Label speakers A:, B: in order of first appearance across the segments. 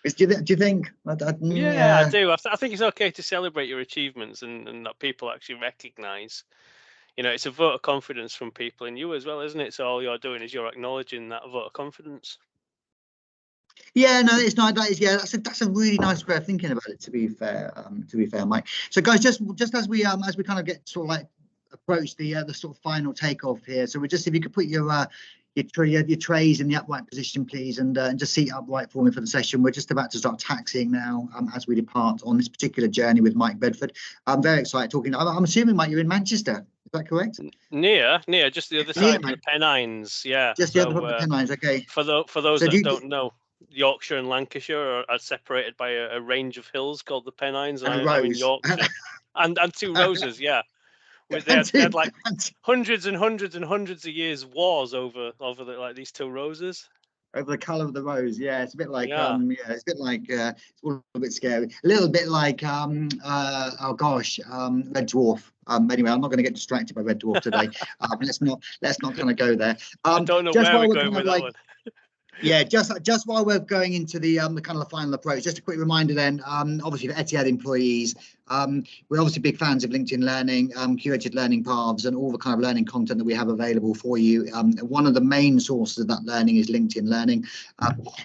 A: Do you think?
B: Yeah, I do. I think it's okay to celebrate your achievements and that people actually recognise. It's a vote of confidence from people in you as well, isn't it? So all you're doing is you're acknowledging that vote of confidence.
A: Yeah, no, it's not. That is, yeah, that's a really nice way of thinking about it. To be fair, Mike. So, guys, just as we kind of get sort of like approach the sort of final takeoff here. So, if you could put your trays in the upright position, please, and just seat upright for me for the session. We're just about to start taxiing now as we depart on this particular journey with Mike Bedford. I'm very excited talking. I'm assuming, Mike, you're in Manchester. Is that correct?
B: Near, just the other side of the Pennines. Yeah,
A: just the other side of the Pennines. Okay.
B: For those that don't know, Yorkshire and Lancashire are separated by a range of hills called the Pennines, and I'm in Yorkshire, and 2 roses. Yeah. They had like hundreds and hundreds and hundreds of years wars over these 2 roses.
A: Over the colour of the rose, yeah, it's a bit like it's a bit like it's all a bit scary, a little bit like oh gosh, Red Dwarf. Anyway, I'm not going to get distracted by Red Dwarf today. Let's not kind of go there.
B: I don't know where we're going with that one.
A: Yeah, just while we're going into the kind of the final approach, just a quick reminder then, obviously for Etihad employees, we're obviously big fans of LinkedIn Learning, curated learning paths and all the kind of learning content that we have available for you. One of the main sources of that learning is LinkedIn Learning.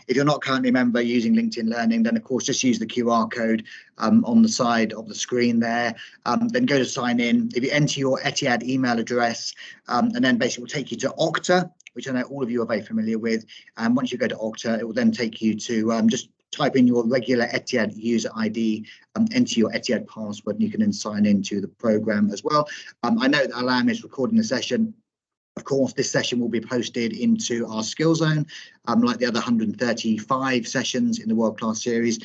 A: If you're not currently a member using LinkedIn Learning, then of course just use the QR code on the side of the screen there. Then go to sign in. If you enter your Etihad email address, and then basically will take you to Okta, which I know all of you are very familiar with. And once you go to Okta, it will then take you to just type in your regular Etihad user ID, enter your Etihad password, and you can then sign into the program as well. I know that Alam is recording the session. Of course, this session will be posted into our skill zone, like the other 135 sessions in the World Class series.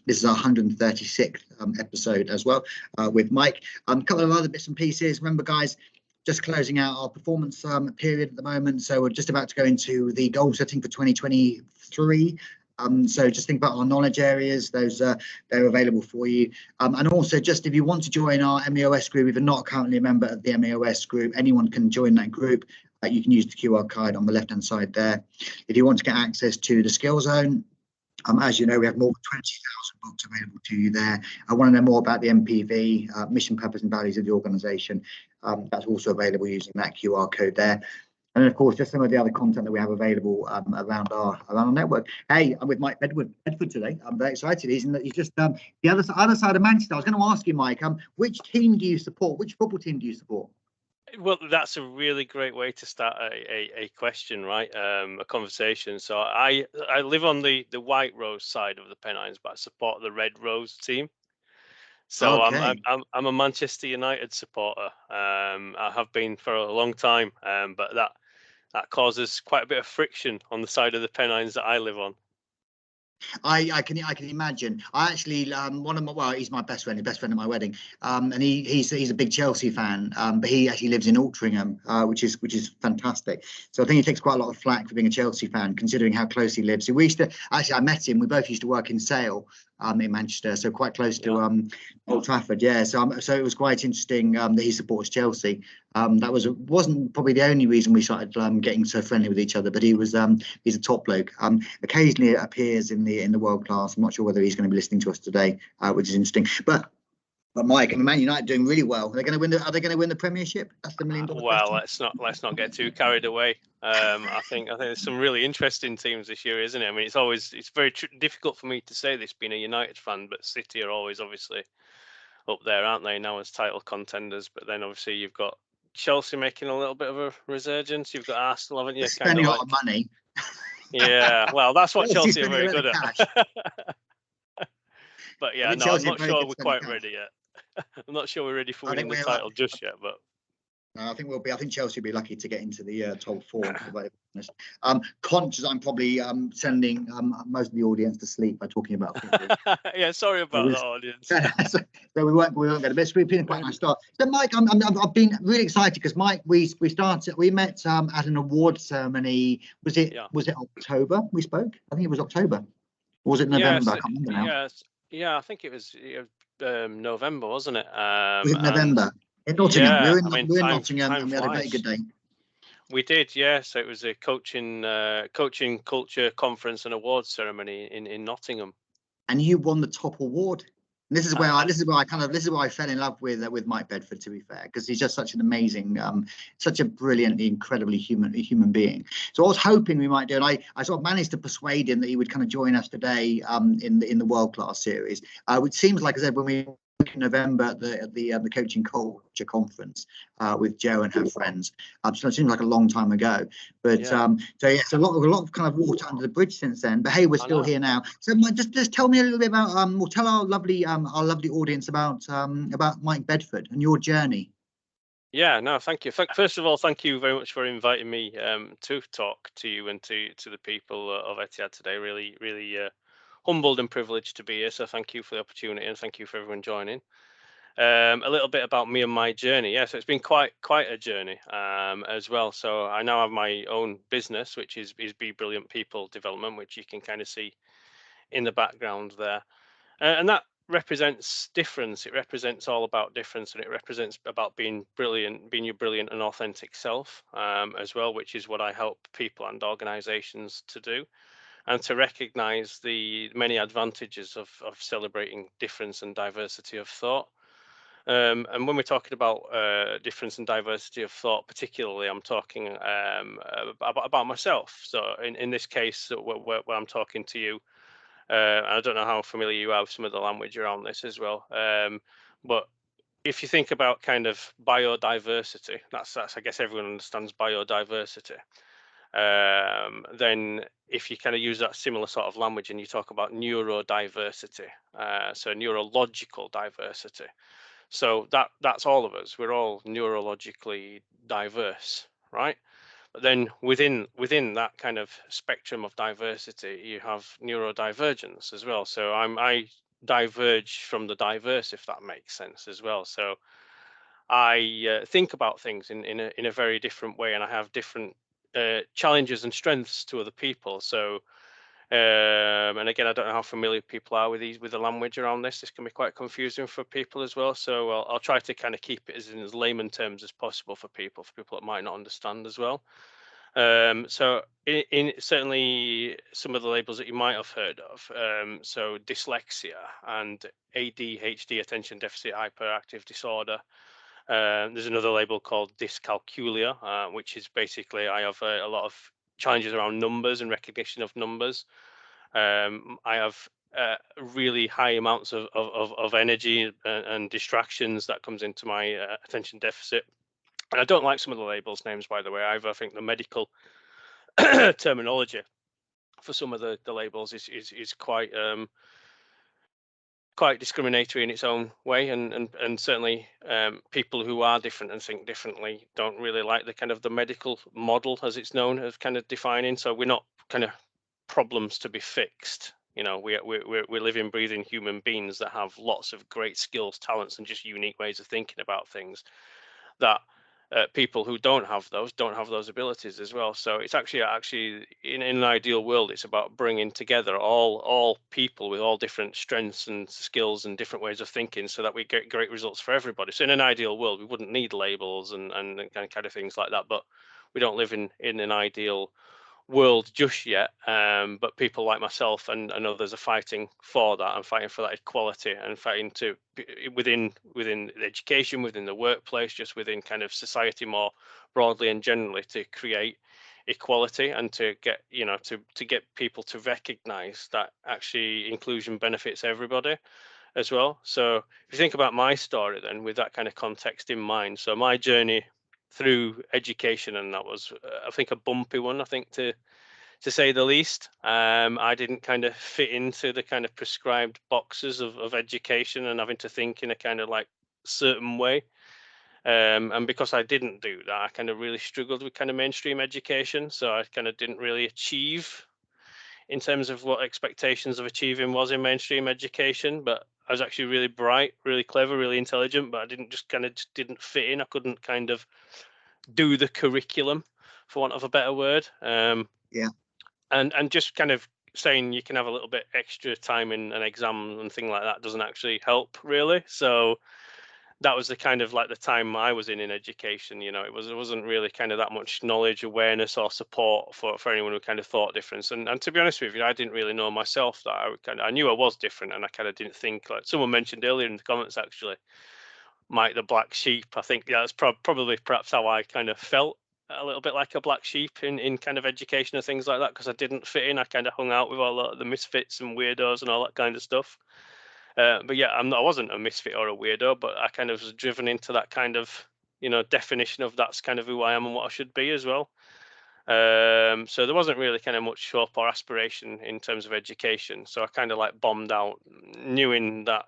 A: This is our 136th episode as well with Mike. A couple of other bits and pieces. Remember, guys, just closing out our performance period at the moment. So we're just about to go into the goal setting for 2023. So just think about our knowledge areas, those they're available for you. And also just if you want to join our MEOS group, if you're not currently a member of the MEOS group, anyone can join that group. You can use the QR code on the left-hand side there. If you want to get access to the skill zone, as you know, we have more than 20,000 books available to you there. I want to know more about the MPV, mission, purpose and values of the organisation. That's also available using that QR code there. And of course, just some of the other content that we have available around our network. Hey, I'm with Mike Bedford today. I'm very excited. He's just the other side of Manchester. I was going to ask you, Mike, which team do you support? Which football team do you support?
B: Well, that's a really great way to start a question, right? A conversation. So I live on the White Rose side of the Pennines, but I support the Red Rose team. So okay. I'm a Manchester United supporter. I have been for a long time, but that causes quite a bit of friction on the side of the Pennines that I live on.
A: I can imagine. I actually he's my best friend, at my wedding, and he's a big Chelsea fan, but he actually lives in Altrincham, which is fantastic. So I think he takes quite a lot of flack for being a Chelsea fan, considering how close he lives. So I met him. We both used to work in Sale in Manchester, so quite close to Old Trafford. Yeah, so it was quite interesting that he supports Chelsea. That wasn't probably the only reason we started getting so friendly with each other, but he's a top bloke. Occasionally it appears in the World Class. I'm not sure whether he's going to be listening to us today, which is interesting. But Mike, Man United doing really well. Are they going to win the Premiership? That's the $1 million question.
B: Well, let's not get too carried away. I think there's some really interesting teams this year, isn't it? I mean, it's very difficult for me to say this being a United fan, but City are always obviously up there, aren't they, now as title contenders? But then obviously you've got Chelsea making a little bit of a resurgence. You've got Arsenal, haven't you?
A: They're spending a lot of money.
B: Yeah, well, that's what Chelsea are very good at. But yeah, no, I'm not sure we're quite ready yet. I'm not sure we're ready for winning the title just yet, but
A: I think we'll be. I think Chelsea will be lucky to get into the top 4. To be honest. Conscious, I'm probably sending most of the audience to sleep by talking about football.
B: Yeah, sorry about the audience.
A: So we won't get a bit sweeping. Quite nice start. So Mike, I've been really excited because Mike, we met at an award ceremony. Was it October? We spoke. I think it was October. Or was it November?
B: Yes,
A: I can't remember now.
B: Yeah, I think it was November, wasn't it?
A: Was it November? In Nottingham. We're in Nottingham, and we had a very good day.
B: We did, yeah. So it was a coaching culture conference and awards ceremony in Nottingham.
A: And you won the top award. And this is where I fell in love with Mike Bedford, to be fair, because he's just such an amazing, such a brilliantly, incredibly human being. So I was hoping we might do, and I sort of managed to persuade him that he would kind of join us today in the World Class series, which seems like, I said, when we in November at the coaching culture conference with Jo and her friends. So it seems like a long time ago, but
B: Yeah.
A: so yeah, so a lot of kind of water under the bridge since then. But hey, we're still here now. So just tell me a little bit about we'll tell our lovely audience about Mike Bedford and your journey.
B: Yeah, no, thank you. First of all, thank you very much for inviting me to talk to you and to the people of Etihad today. Really, really humbled and privileged to be here. So thank you for the opportunity, and thank you for everyone joining. A little bit about me and my journey. Yeah, so it's been quite a journey as well. So I now have my own business, which is Be Brilliant People Development, which you can kind of see in the background there, and that represents difference. It represents all about difference, and it represents about being brilliant, being your brilliant and authentic self as well, which is what I help people and organizations to do, and to recognize the many advantages of celebrating difference and diversity of thought. And when we're talking about difference and diversity of thought, particularly, I'm talking about myself. So in this case, where I'm talking to you, I don't know how familiar you are with some of the language around this as well. But if you think about kind of biodiversity, that's I guess everyone understands biodiversity. Then if you kind of use that similar sort of language and you talk about neurodiversity, so neurological diversity. So that's all of us. We're all neurologically diverse, right? But then within that kind of spectrum of diversity, you have neurodivergence as well. So I diverge from the diverse, if that makes sense as well. So I think about things in a very different way, and I have different challenges and strengths to other people. So and again, I don't know how familiar people are with the language around this. This can be quite confusing for people as well. So I'll try to kind of keep it as layman terms as possible for people that might not understand as well. So in certainly some of the labels that you might have heard of, so dyslexia and ADHD, attention deficit hyperactive disorder. There's another label called dyscalculia, which is basically I have a lot of challenges around numbers and recognition of numbers. I have really high amounts of energy and distractions that comes into my attention deficit. And I don't like some of the labels names, by the way, either. I think the medical terminology for some of the labels is quite quite discriminatory in its own way, and certainly people who are different and think differently don't really like the kind of the medical model as it's known of kind of defining. So we're not kind of problems to be fixed. You know, we're living, breathing human beings that have lots of great skills, talents, and just unique ways of thinking about things that people who don't have those abilities as well. So it's actually in an ideal world, it's about bringing together all people with all different strengths and skills and different ways of thinking, so that we get great results for everybody. So in an ideal world, we wouldn't need labels and kind of things like that. But we don't live in an ideal world just yet, but people like myself and others are fighting for that, and fighting for that equality, and fighting to within education, within the workplace, just within kind of society more broadly and generally, to create equality and to get to get people to recognize that actually inclusion benefits everybody as well. So if you think about my story then with that kind of context in mind, so my journey through education, and that was I think a bumpy one, I think, to say the least. I didn't kind of fit into the kind of prescribed boxes of education and having to think in a kind of like certain way. And because I didn't do that, I kind of really struggled with kind of mainstream education. So I kind of didn't really achieve in terms of what expectations of achieving was in mainstream education. But I was actually really bright, really clever, really intelligent, but I just didn't fit in. I couldn't kind of do the curriculum, for want of a better word.
A: Yeah.
B: And just kind of saying you can have a little bit extra time in an exam and thing like that doesn't actually help really. So that was the kind of like the time I was in education. You know, it wasn't really kind of that much knowledge, awareness, or support for anyone who kind of thought different. And to be honest with you, I didn't really know myself that I knew I was different, and I kind of didn't think, like someone mentioned earlier in the comments actually, Mike the black sheep. I think that's probably perhaps how I kind of felt, a little bit like a black sheep in kind of education and things like that, because I didn't fit in. I kind of hung out with all the misfits and weirdos and all that kind of stuff. But yeah, I wasn't a misfit or a weirdo, but I kind of was driven into that kind of, you know, definition of that's kind of who I am and what I should be as well. So there wasn't really kind of much hope or aspiration in terms of education. So I kind of like bombed out, knowing that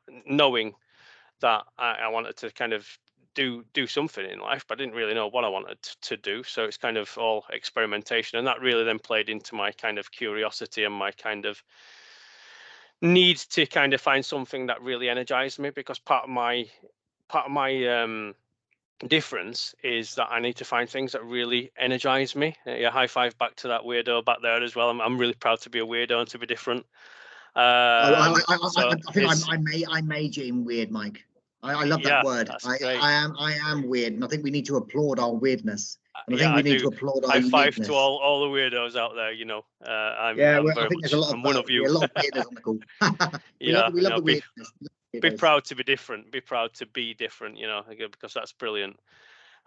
B: I wanted to kind of do something in life, but I didn't really know what I wanted to do. So it's kind of all experimentation, and that really then played into my kind of curiosity and my kind of need to kind of find something that really energized me, because part of my difference is that I need to find things that really energize me. Yeah, high five back to that weirdo back there as well. I'm really proud to be a weirdo and to be different.
A: I
B: So
A: think I major in weird, Mike. I love that
B: yeah,
A: word.
B: that's great.
A: I am weird, and I think we need to applaud our weirdness. And I
B: Yeah,
A: think we
B: I
A: need
B: do.
A: to applaud our
B: High five
A: uniqueness.
B: to all the weirdos out there. You know,
A: Yeah,
B: I'm
A: I
B: very
A: think there's
B: much,
A: a lot
B: I'm one of you.
A: a lot of weirdness on the call.
B: Yeah,
A: we love
B: no,
A: the weirdness.
B: be proud to be different. Be proud to be different. You know, because that's brilliant.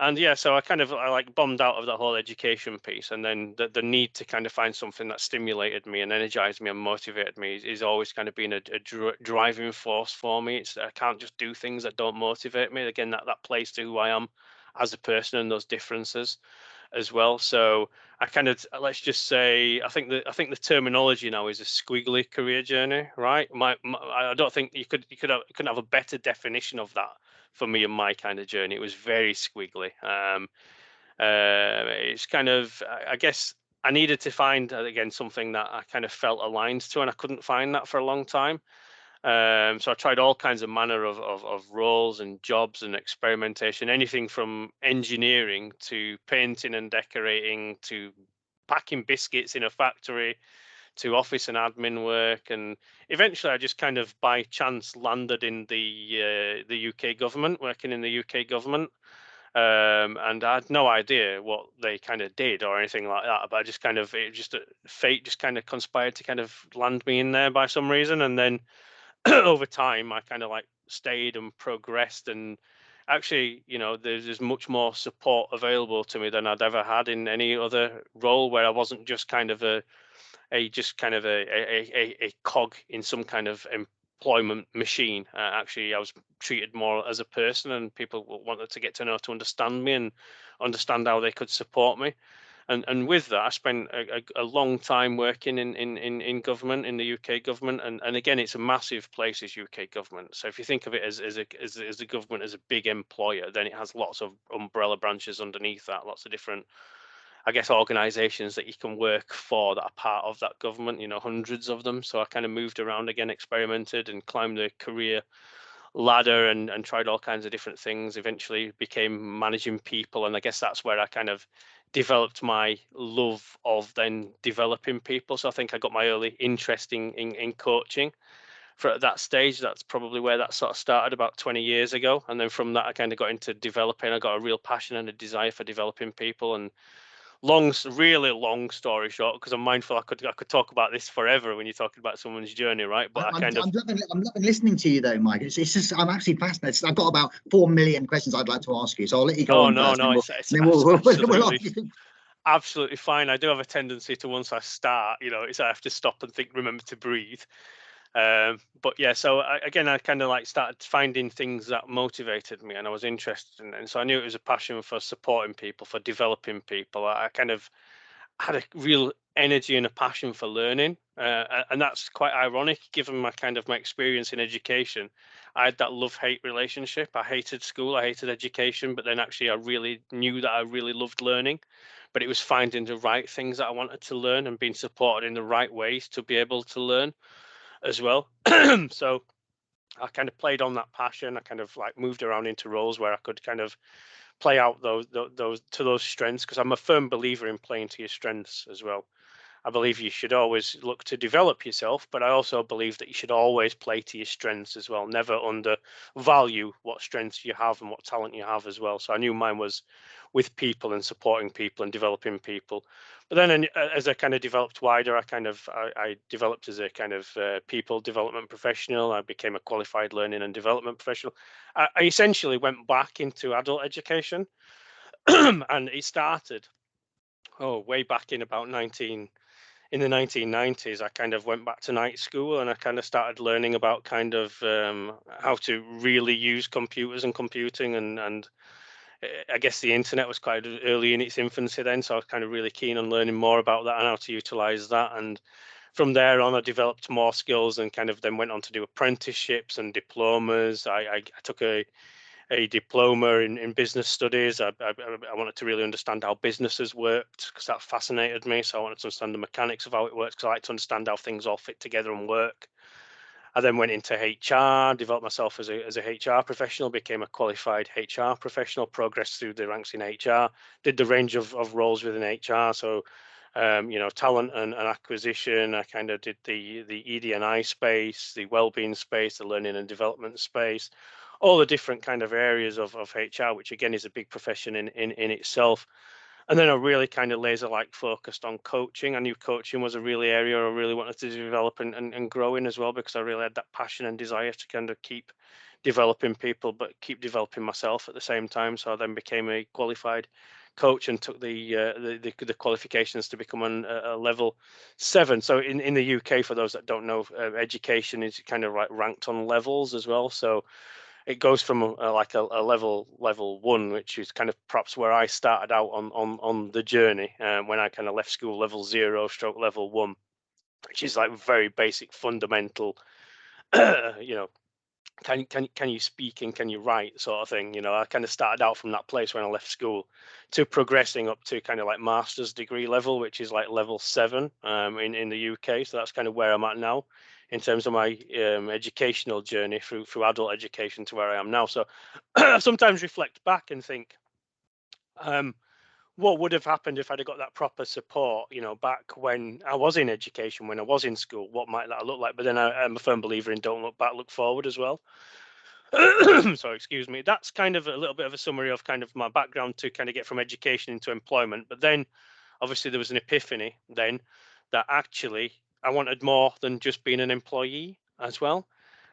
B: And yeah, so I like bombed out of that whole education piece, and then the need to kind of find something that stimulated me and energized me and motivated me is always kind of been a driving force for me. I can't just do things that don't motivate me. Again, that plays to who I am as a person and those differences as well. So I kind of, let's just say, I think the terminology now is a squiggly career journey, right? I don't think you couldn't have a better definition of that for me and my kind of journey. It was very squiggly. It's kind of, I guess I needed to find again something that I kind of felt aligned to, and I couldn't find that for a long time. So I tried all kinds of manner of roles and jobs and experimentation, anything from engineering to painting and decorating to packing biscuits in a factory to office and admin work. And eventually I just kind of by chance landed in the UK government, working in the UK government. And I had no idea what they kind of did or anything like that, but I just kind of, fate just kind of conspired to kind of land me in there by some reason. And then over time I kind of like stayed and progressed, and actually, you know, there's much more support available to me than I'd ever had in any other role, where I wasn't just kind of a cog in some kind of employment machine. Actually, I was treated more as a person, and people wanted to get to know, to understand me and understand how they could support me. And with that, I spent a long time working in government, in the UK government, and again, it's a massive place, is UK government. So if you think of it as a government as a big employer, then it has lots of umbrella branches underneath that, lots of different, I guess, organizations that you can work for that are part of that government, you know, hundreds of them. So I kind of moved around again, experimented and climbed the career ladder and tried all kinds of different things, eventually became managing people. And I guess that's where I kind of developed my love of then developing people. So I think I got my early interest in coaching. For at that stage, that's probably where that sort of started about 20 years ago. And then from that, I kind of got into developing. I got a real passion and a desire for developing people. And really long story short, because I'm mindful I could talk about this forever when you're talking about someone's journey, right? But
A: I'm loving listening to you though, Mike. It's just I'm actually fascinated. I've got about 4 million questions I'd like to ask you, so I'll let you go on first.
B: No, it's absolutely fine. I do have a tendency to, once I start, you know, I have to stop and think, remember to breathe. But yeah, so I kind of like started finding things that motivated me and I was interested in, and so I knew it was a passion for supporting people, for developing people. I kind of had a real energy and a passion for learning, and that's quite ironic given my experience in education. I had that love-hate relationship. I hated school, I hated education, but then actually I really knew that I really loved learning. But it was finding the right things that I wanted to learn and being supported in the right ways to be able to learn as well. So I kind of played on that passion. I kind of like moved around into roles where I could kind of play out those strengths, because I'm a firm believer in playing to your strengths as well. I believe you should always look to develop yourself, but I also believe that you should always play to your strengths as well. Never undervalue what strengths you have and what talent you have as well. So I knew mine was with people and supporting people and developing people. But then as I kind of developed wider, I developed as a kind of people development professional. I became a qualified learning and development professional. I essentially went back into adult education and it started way back in about 19 in the 1990s. I kind of went back to night school and I kind of started learning about kind of how to really use computers and computing, and I guess the internet was quite early in its infancy then, so I was kind of really keen on learning more about that and how to utilize that. And from there on, I developed more skills and kind of then went on to do apprenticeships and diplomas. I took a diploma in business studies. I wanted to really understand how businesses worked because that fascinated me. So I wanted to understand the mechanics of how it works because I like to understand how things all fit together and work. I then went into HR, developed myself as a HR professional, became a qualified HR professional, progressed through the ranks in HR, did the range of roles within HR. So, talent and acquisition. I kind of did the ED&I space, the wellbeing space, the learning and development space, all the different kind of areas of HR, which again is a big profession in itself. And then I really kind of laser like focused on coaching. I knew coaching was a really area I really wanted to develop and grow in as well, because I really had that passion and desire to kind of keep developing people, but keep developing myself at the same time. So I then became a qualified coach and took the qualifications to become a level 7. So in the UK, for those that don't know, education is kind of like ranked on levels as well. So it goes from like a level 1, which is kind of perhaps where I started out on the journey when I kind of left school, level 0 stroke level 1, which is like very basic fundamental you know can you speak and can you write sort of thing. I kind of started out from that place when I left school to progressing up to kind of like master's degree level, which is like level 7 in the UK. So that's kind of where I'm at now in terms of my educational journey through adult education to where I am now. So I sometimes reflect back and think, what would have happened if I'd have got that proper support, back when I was in education, when I was in school? What might that look like? But then I'm a firm believer in don't look back, look forward as well. Sorry, excuse me. That's kind of a little bit of a summary of kind of my background to kind of get from education into employment. But then obviously there was an epiphany then that actually I wanted more than just being an employee as well.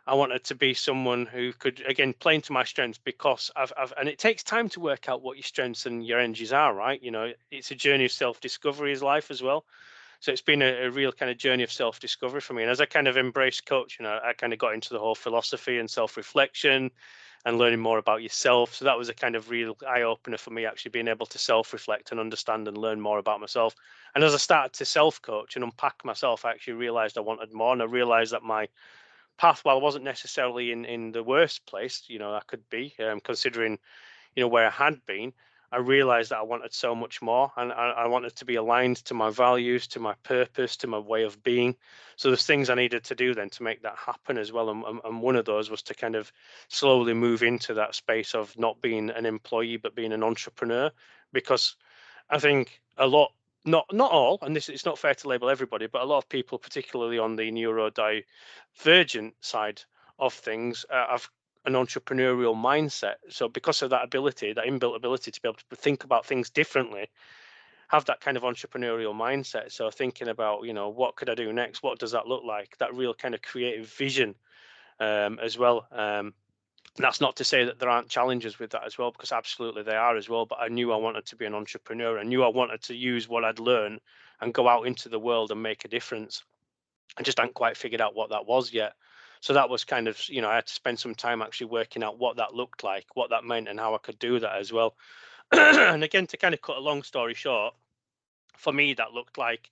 B: I wanted to be someone who could, again, play into my strengths, because and it takes time to work out what your strengths and your energies are, right? It's a journey of self-discovery as life as well. So it's been a real kind of journey of self-discovery for me. And as I kind of embraced coaching, I kind of got into the whole philosophy and self-reflection and learning more about yourself. So that was a kind of real eye-opener for me, actually being able to self-reflect and understand and learn more about myself. And as I started to self-coach and unpack myself, I actually realized I wanted more. And I realized that my path, while I wasn't necessarily in the worst place, I could be, considering, where I had been, I realized that I wanted so much more, and I wanted to be aligned to my values, to my purpose, to my way of being. So there's things I needed to do then to make that happen as well. And one of those was to kind of slowly move into that space of not being an employee, but being an entrepreneur, because I think a lot, not all, and this, it's not fair to label everybody, but a lot of people, particularly on the neurodivergent side of things, have an entrepreneurial mindset. So because of that ability, that inbuilt ability to be able to think about things differently, have that kind of entrepreneurial mindset. So thinking about, what could I do next? What does that look like? That real kind of creative vision as well. That's not to say that there aren't challenges with that as well, because absolutely they are as well. But I knew I wanted to be an entrepreneur. I knew I wanted to use what I'd learned and go out into the world and make a difference. I just hadn't quite figured out what that was yet. So that was kind of, I had to spend some time actually working out what that looked like, what that meant, and how I could do that as well. And again, to kind of cut a long story short, for me, that looked like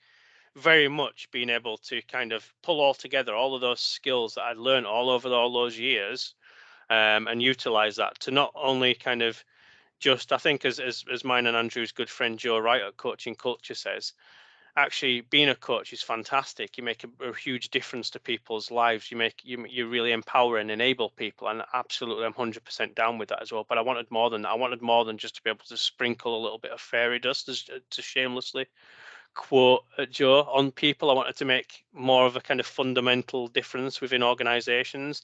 B: very much being able to kind of pull all together all of those skills that I'd learned all over all those years, and utilize that to not only kind of just, I think, as mine and Andrew's good friend Joe Wright at Coaching Culture says, actually being a coach is fantastic. You make a huge difference to people's lives. You really empower and enable people, and absolutely I'm 100% down with that as well. But I wanted more than that. I wanted more than just to be able to sprinkle a little bit of fairy dust, to shamelessly quote at Joe on people. I wanted to make more of a kind of fundamental difference within organizations.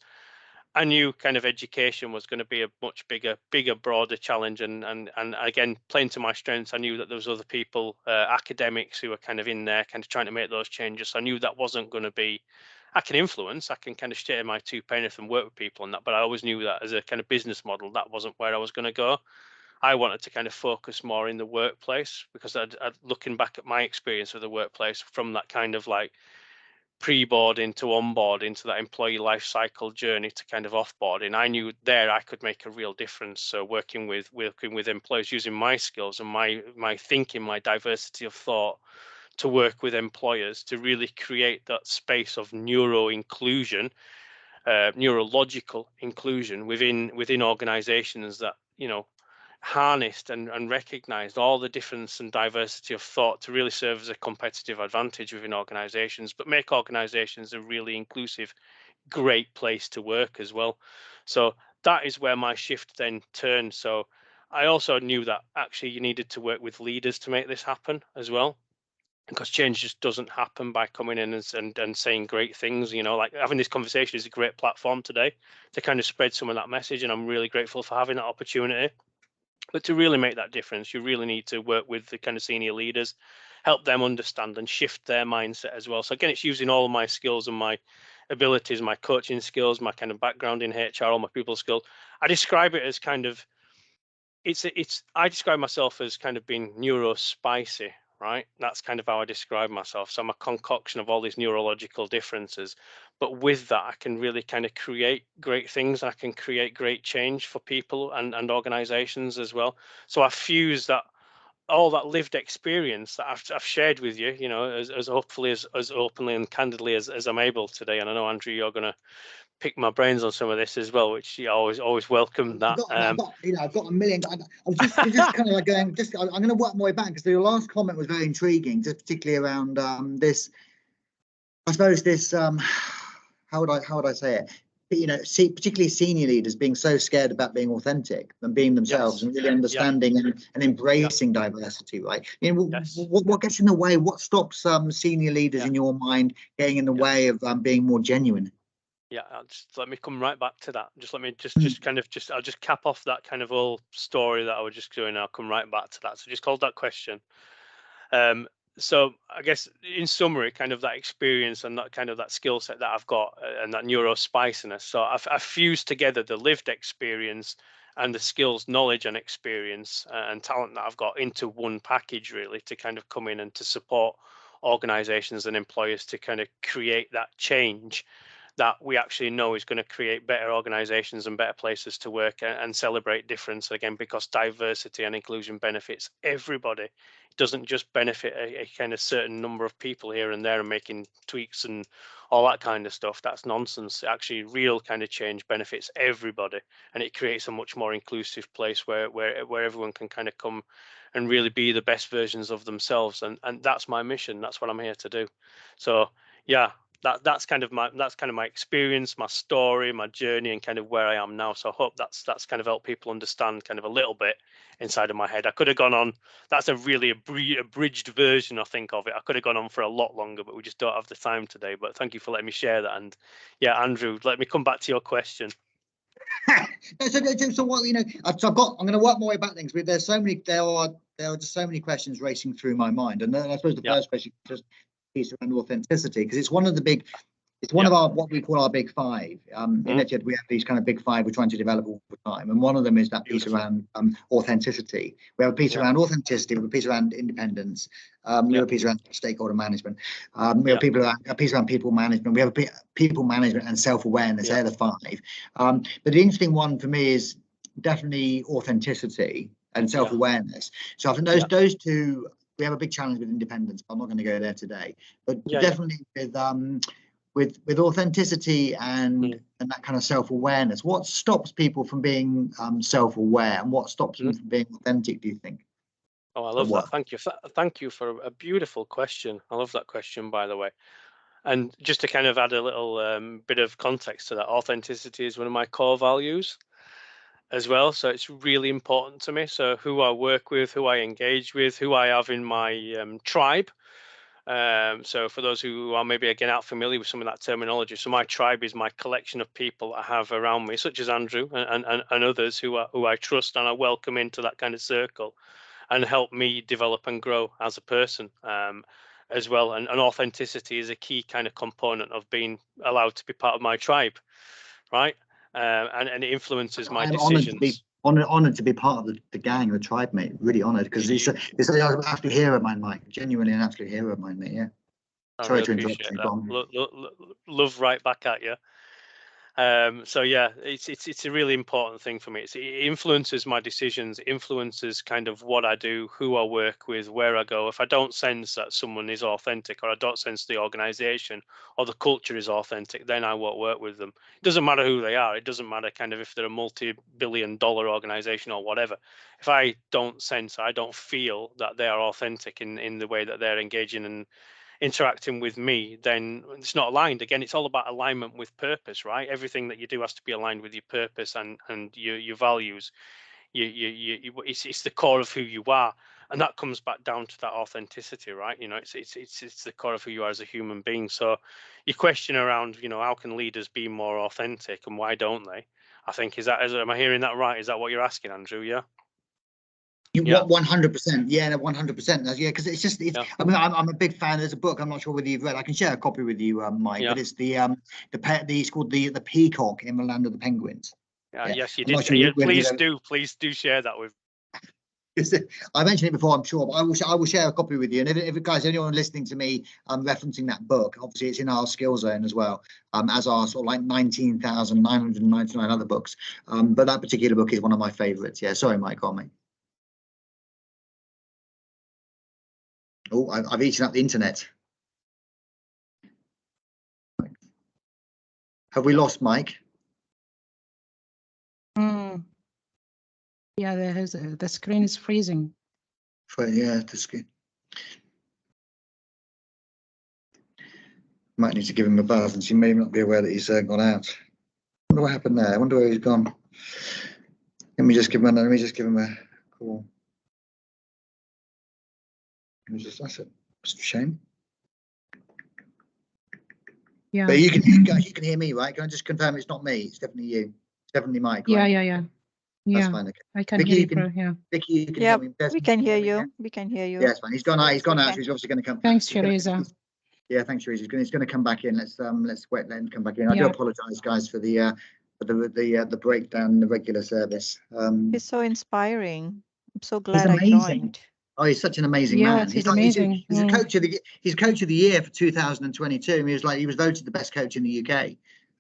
B: I knew kind of education was going to be a much bigger, broader challenge, and again, playing to my strengths, I knew that there was other people, academics, who were kind of in there, kind of trying to make those changes. So I knew that wasn't going to be. I can influence, I can kind of share my 2 pennies and work with people on that, but I always knew that as a kind of business model, that wasn't where I was going to go. I wanted to kind of focus more in the workplace, because I'd looking back at my experience with the workplace, from that kind of like pre-boarding to onboarding to that employee life cycle journey to kind of offboarding, I knew there I could make a real difference. So working with employees, using my skills and my thinking, my diversity of thought, to work with employers to really create that space of neurological inclusion within organizations that, you know, harnessed and recognized all the difference and diversity of thought to really serve as a competitive advantage within organizations, but make organizations a really inclusive, great place to work as well. So that is where my shift then turned. So I also knew that actually you needed to work with leaders to make this happen as well, because change just doesn't happen by coming in and saying great things. You know, like having this conversation is a great platform today to kind of spread some of that message, and I'm really grateful for having that opportunity. But to really make that difference, you really need to work with the kind of senior leaders, help them understand and shift their mindset as well. So again, it's using all of my skills and my abilities, my coaching skills, my kind of background in HR, all my people skills. I describe it as kind of, I describe myself as kind of being neuro-spicy, right? That's kind of how I describe myself. So I'm a concoction of all these neurological differences. But with that, I can really kind of create great things. I can create great change for people and organizations as well. So I fuse that, all that lived experience that I've shared with you, you know, as hopefully as openly and candidly as I'm able today. And I know, Andrew, you're going to pick my brains on some of this as well, which you always welcome that.
A: I've got a million. I was just kind of like going. I'm going to work my way back, because your last comment was very intriguing, just particularly around this. I suppose this. How would I say it? You know, particularly senior leaders being so scared about being authentic and being themselves, and really understanding and embracing diversity, right? You know, what gets in the way? What stops senior leaders in your mind getting in the way of being more genuine?
B: Yeah, let me come right back to that. I'll just cap off that kind of old story that I was just doing. I'll come right back to that. So just hold that question. So I guess in summary, kind of that experience and that kind of that skill set that I've got, and that neuro spiciness. So I've fused together the lived experience and the skills, knowledge and experience and talent that I've got into one package, really, to kind of come in and to support organizations and employers to kind of create that change that we actually know is going to create better organizations and better places to work and celebrate difference, again, because diversity and inclusion benefits everybody. It doesn't just benefit a kind of certain number of people here and there and making tweaks and all that kind of stuff. That's nonsense. Actually, real kind of change benefits everybody, and it creates a much more inclusive place where everyone can kind of come and really be the best versions of themselves. And that's my mission. That's what I'm here to do. So yeah, that's kind of my experience, my story, my journey, and kind of where I am now. So I hope that's kind of helped people understand kind of a little bit inside of my head. I could have gone on. That's a really abridged version, I think, of it. I could have gone on for a lot longer, but we just don't have the time today. But thank you for letting me share that. And yeah, Andrew, let me come back to your question.
A: So what, you know, I'm going to work my way back things. But there are just so many questions racing through my mind, and then I suppose the first question just piece around authenticity, because it's one of the big, it's one of our, what we call our big five. In Etihad, we have these kind of big five we're trying to develop all the time, and one of them is that piece around authenticity. We have a piece around authenticity, we have a piece around independence, we have a piece around stakeholder management, we have a piece around people management, we have a people management and self-awareness. They're the five. But the interesting one for me is definitely authenticity and self-awareness. So I think those two, we have a big challenge with independence. I'm not going to go there today, but definitely with authenticity and that kind of self-awareness. What stops people from being self-aware, and what stops them from being authentic, do you think?
B: Oh, I love that. Thank you for a beautiful question. I love that question, by the way. And just to kind of add a little bit of context to that, authenticity is one of my core values as well. So it's really important to me. So who I work with, who I engage with, who I have in my tribe, So for those who are maybe again not familiar with some of that terminology, so my tribe is my collection of people I have around me, such as Andrew and others who I trust and I welcome into that kind of circle, and help me develop and grow as a person as well. And authenticity is a key kind of component of being allowed to be part of my tribe, right? And it influences my decisions.
A: Honoured to be part of the gang, the tribe, mate. Really honoured, because it's an absolute hero of mine, Mike. Genuinely an absolute hero of mine, mate. Yeah. Sorry to interrupt you.
B: Love right back at you. So yeah, it's a really important thing for me. It influences my decisions, influences kind of what I do, who I work with, where I go. If I don't sense that someone is authentic, or I don't sense the organization or the culture is authentic, then I won't work with them. It doesn't matter who they are. It doesn't matter kind of if they're a multi-billion-dollar organization or whatever. If I don't sense, I don't feel that they are authentic in the way that they're engaging and interacting with me, then it's not aligned. Again, it's all about alignment with purpose, right? Everything that you do has to be aligned with your purpose and your values. It's the core of who you are, and that comes back down to that authenticity, right? You know, it's the core of who you are as a human being. So your question around, you know, how can leaders be more authentic and why don't they? I think am I hearing that right? Is that what you're asking, Andrew? Yeah.
A: Yeah, 100%. Yeah, 100%. Yeah, because it's just, I mean, I'm a big fan. There's a book. I'm not sure whether you've read. I can share a copy with you, Mike. Yeah. But it's it's called the Peacock in the Land of the Penguins.
B: Yeah. Yes, you did. Sure please do share that with.
A: I mentioned it before, I'm sure, but I will share a copy with you. And if guys, anyone listening to me, referencing that book, obviously it's in our skill zone as well, as are sort of like 19,999 other books. But that particular book is one of my favorites. Yeah, sorry, Mike, on me. Oh, I've eaten up the internet. Have we lost Mike?
C: Yeah, the screen is freezing.
A: Yeah, the screen. Might need to give him a buzz, and she may not be aware that he's gone out. I wonder what happened there. I wonder where he's gone. Let me just give him a call. That's a shame.
C: Yeah.
A: But you can hear me, right? Can I just confirm it's not me? It's definitely you. It's definitely Mike. Right?
C: Yeah.
A: That's fine. Okay.
C: I can hear you. Yeah.
A: Vicky, you can hear me.
D: We can hear you. We can hear you.
A: Yeah, it's fine. He's gone out. He's gone out. So he's obviously going to come.
C: Thanks, Teresa.
A: Yeah, thanks, Teresa. He's going to come back in. Let's wait. Let him come back in. I do apologise, guys, for the breakdown in the regular service.
D: It's so inspiring. I'm so glad I joined.
A: Oh, he's such an amazing man.
C: He's amazing.
A: He's a coach of the year for 2022. And he was voted the best coach in the UK.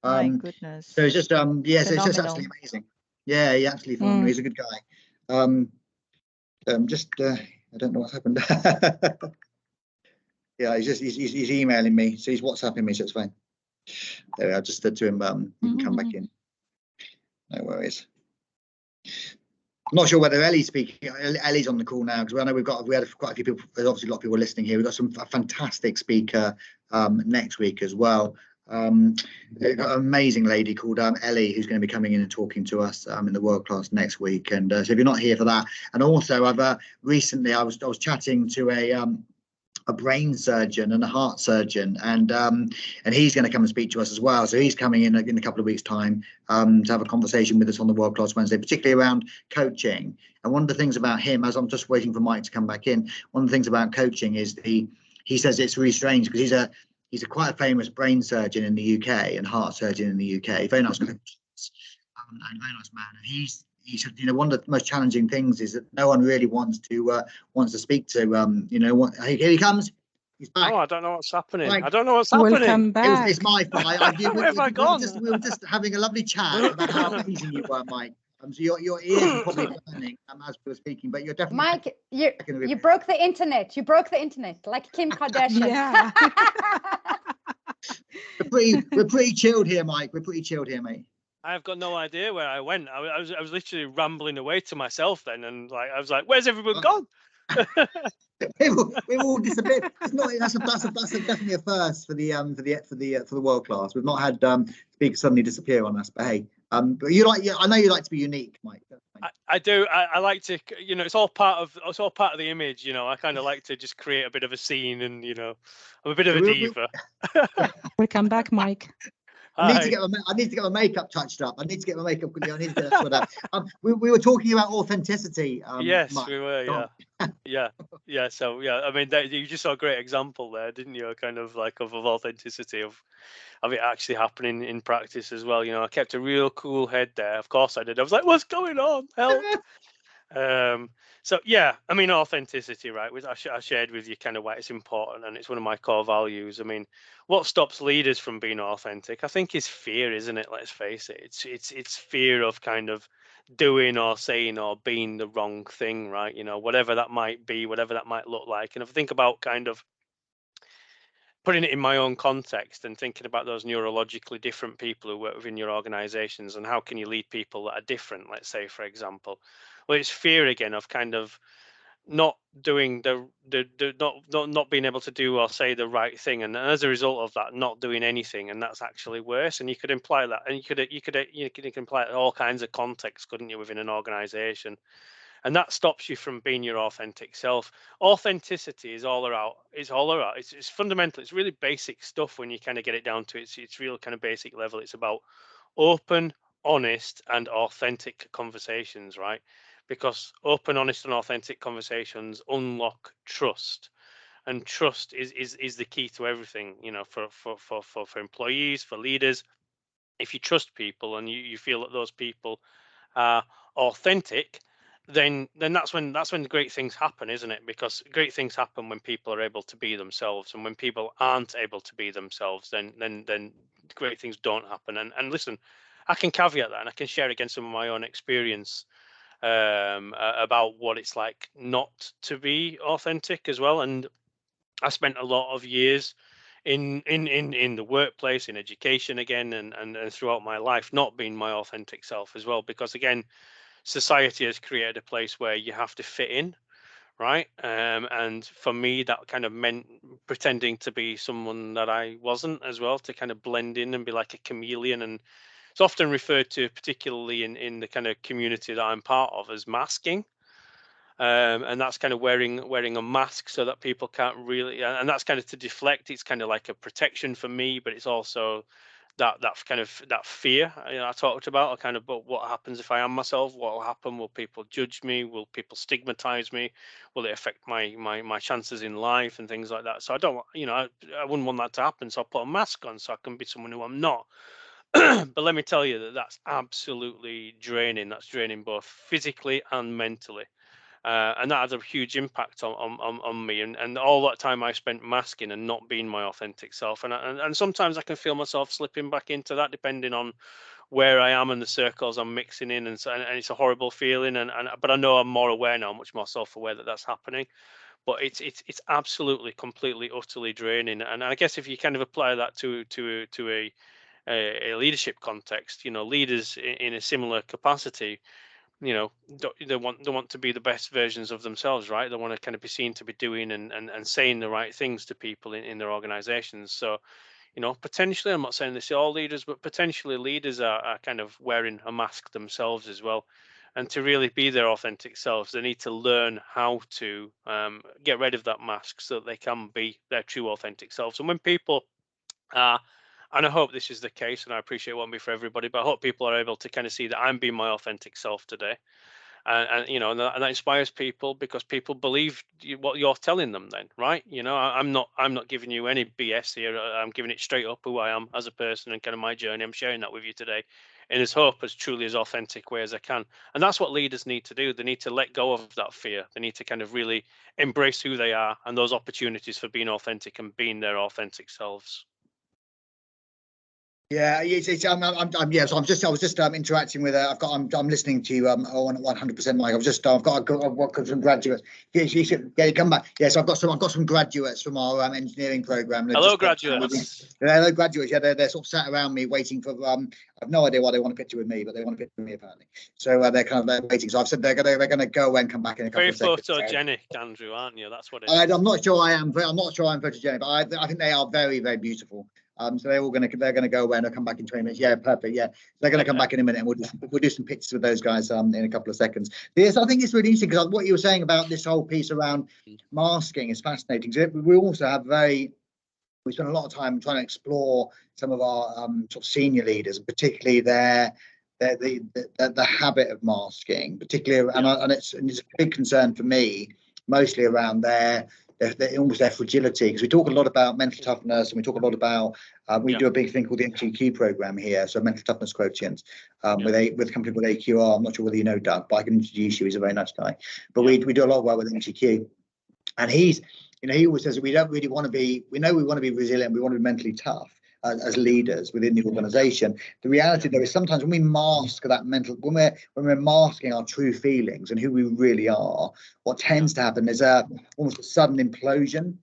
D: My goodness.
A: So it's just so it's just absolutely amazing. Yeah, he's absolutely phenomenal. He's a good guy. I don't know what's happened. Yeah, he's emailing me, so he's WhatsApping me, so it's fine. There we are. I just said to him, he can come back in. No worries. I'm not sure whether Ellie's speaking. Ellie's on the call now, because I know we had quite a few people. There's obviously a lot of people listening here. We've got a fantastic speaker next week as well. An amazing lady called Ellie, who's going to be coming in and talking to us in the world class next week. And so if you're not here for that, and also I've recently I was chatting to a brain surgeon and a heart surgeon, and he's going to come and speak to us as well. So he's coming in a couple of weeks' time to have a conversation with us on the World Class Wednesday, particularly around coaching. And one of the things about him, as I'm just waiting for Mike to come back in, one of the things about coaching is he says it's really strange because he's a quite a famous brain surgeon in the UK and heart surgeon in the UK. Very nice coach, and very nice man. And he said, you know, one of the most challenging things is that no one really wants to speak to, you know, here he comes. He's back.
B: Oh, I don't know what's happening. I don't know what's happening.
C: Welcome back.
A: It's my fault.
B: Where have I gone?
A: We were just having a lovely chat about how amazing you were, Mike. So your ears are probably burning as we were speaking, but you're definitely.
E: Mike, you broke the internet. You broke the internet like Kim Kardashian.
C: Yeah.
A: We're pretty chilled here, Mike. We're pretty chilled here, mate.
B: I've got no idea where I went. I was literally rambling away to myself then, and I was like, "Where's everyone gone?"
A: we've all disappeared. That's definitely a first for the world class. We've not had speakers suddenly disappear on us. But hey, but I know you like to be unique, Mike.
B: I do. I like to, you know, it's all part of the image. You know, I kind of like to just create a bit of a scene, and you know, I'm a bit of a diva.
C: Welcome back, Mike.
A: I need to get my makeup touched up. I need to get my makeup. I need to get that sorted out. We were talking about authenticity.
B: Yes,
A: Mike.
B: we were. Yeah. So yeah, I mean, you just saw a great example there, didn't you? Kind of like of authenticity of it actually happening in practice as well. You know, I kept a real cool head there. Of course I did. I was like, what's going on? Help. So yeah, I mean, authenticity, right? Which I shared with you kind of why it's important, and it's one of my core values. I mean, what stops leaders from being authentic, I think, is fear, isn't it? Let's face it. It's fear of kind of doing or saying or being the wrong thing, right? You know, whatever that might be, whatever that might look like. And if I think about kind of putting it in my own context and thinking about those neurologically different people who work within your organizations, and how can you lead people that are different, let's say, for example. Well, it's fear again of kind of not doing not being able to do or say the right thing, and as a result of that, not doing anything, and that's actually worse. And you could imply that, and you could imply it in all kinds of contexts, couldn't you, within an organization? And that stops you from being your authentic self. Authenticity is all around. It's fundamental. It's really basic stuff when you kind of get it down to it. It's real kind of basic level. It's about open, honest, and authentic conversations, right? Because open, honest, and authentic conversations unlock trust, and trust is the key to everything. You know, for employees, for leaders. If you trust people and you feel that those people are authentic, then that's when great things happen, isn't it? Because great things happen when people are able to be themselves, and when people aren't able to be themselves, then great things don't happen. And listen, I can caveat that, and I can share again some of my own experience about what it's like not to be authentic as well. And I spent a lot of years in the workplace, in education again, and throughout my life not being my authentic self as well, because again, society has created a place where you have to fit in, right? And for me, that kind of meant pretending to be someone that I wasn't as well, to kind of blend in and be like a chameleon. And it's often referred to, particularly in the kind of community that I'm part of, as masking. And that's kind of wearing a mask so that people can't really, and that's kind of to deflect. It's kind of like a protection for me, but it's also that kind of that fear, you know, I talked about, kind of, but what happens if I am myself? What will happen? Will people judge me? Will people stigmatize me? Will it affect my chances in life and things like that? So I don't, you know, I wouldn't want that to happen. So I put a mask on so I can be someone who I'm not. But let me tell you that that's absolutely draining. That's draining both physically and mentally. And that has a huge impact on me, and all that time I spent masking and not being my authentic self, and sometimes I can feel myself slipping back into that, depending on where I am and the circles I'm mixing in, and it's a horrible feeling, but I know I'm more aware now, much more self-aware that that's happening. But it's absolutely, completely, utterly draining. And I guess if you kind of apply that to a leadership context, you know, leaders in a similar capacity, you know, they want to be the best versions of themselves, right? They want to kind of be seen to be doing and saying the right things to people in their organizations. So, you know, potentially, I'm not saying this to all leaders, but potentially leaders are kind of wearing a mask themselves as well. And to really be their authentic selves, they need to learn how to get rid of that mask so that they can be their true authentic selves. And when people are, and I hope this is the case, and I appreciate it won't be for everybody, but I hope people are able to kind of see that I'm being my authentic self today. And you know, and that inspires people, because people believe what you're telling them then, right? You know, I'm not giving you any BS here. I'm giving it straight up who I am as a person and kind of my journey. I'm sharing that with you today in as hope as truly as authentic way as I can. And that's what leaders need to do. They need to let go of that fear. They need to kind of really embrace who they are and those opportunities for being authentic and being their authentic selves.
A: Yeah, I was just interacting with. I'm listening to you on 100%, Mike. I've got some graduates. Yeah, come back. Yeah, so I've got some graduates from our engineering program.
B: Hello, graduates.
A: Hello, graduates. Yeah, they're sort of sat around me waiting for. I've no idea why they want a picture with me, but they want a picture with me apparently. So they're waiting. So I've said they're gonna go and come back in a couple of seconds.
B: Very photogenic, Andrew, aren't you? That's what it
A: is. I'm not sure I am. I'm not sure I'm photogenic, but I think they are very, very beautiful. So they're going to go away and they'll come back in 20 minutes. Yeah, perfect. Yeah, they're going to come back in a minute, and we'll do some pictures with those guys in a couple of seconds. Yes, I think it's really interesting because what you were saying about this whole piece around masking is fascinating. So we also have we spend a lot of time trying to explore some of our sort of senior leaders, particularly the habit of masking, particularly, and it's a big concern for me, mostly around their fragility, because we talk a lot about mental toughness, and we talk a lot about we do a big thing called the MTQ program here, so mental toughness quotient, with a company called AQR. I'm not sure whether you know Doug, but I can introduce you. He's a very nice guy. But we do a lot of work with MTQ, and he always says that we don't really want to be. We know we want to be resilient. We want to be mentally tough as leaders within the organisation. The reality, though, is sometimes when we mask that mental, when we're masking our true feelings and who we really are, what tends to happen is almost a sudden implosion.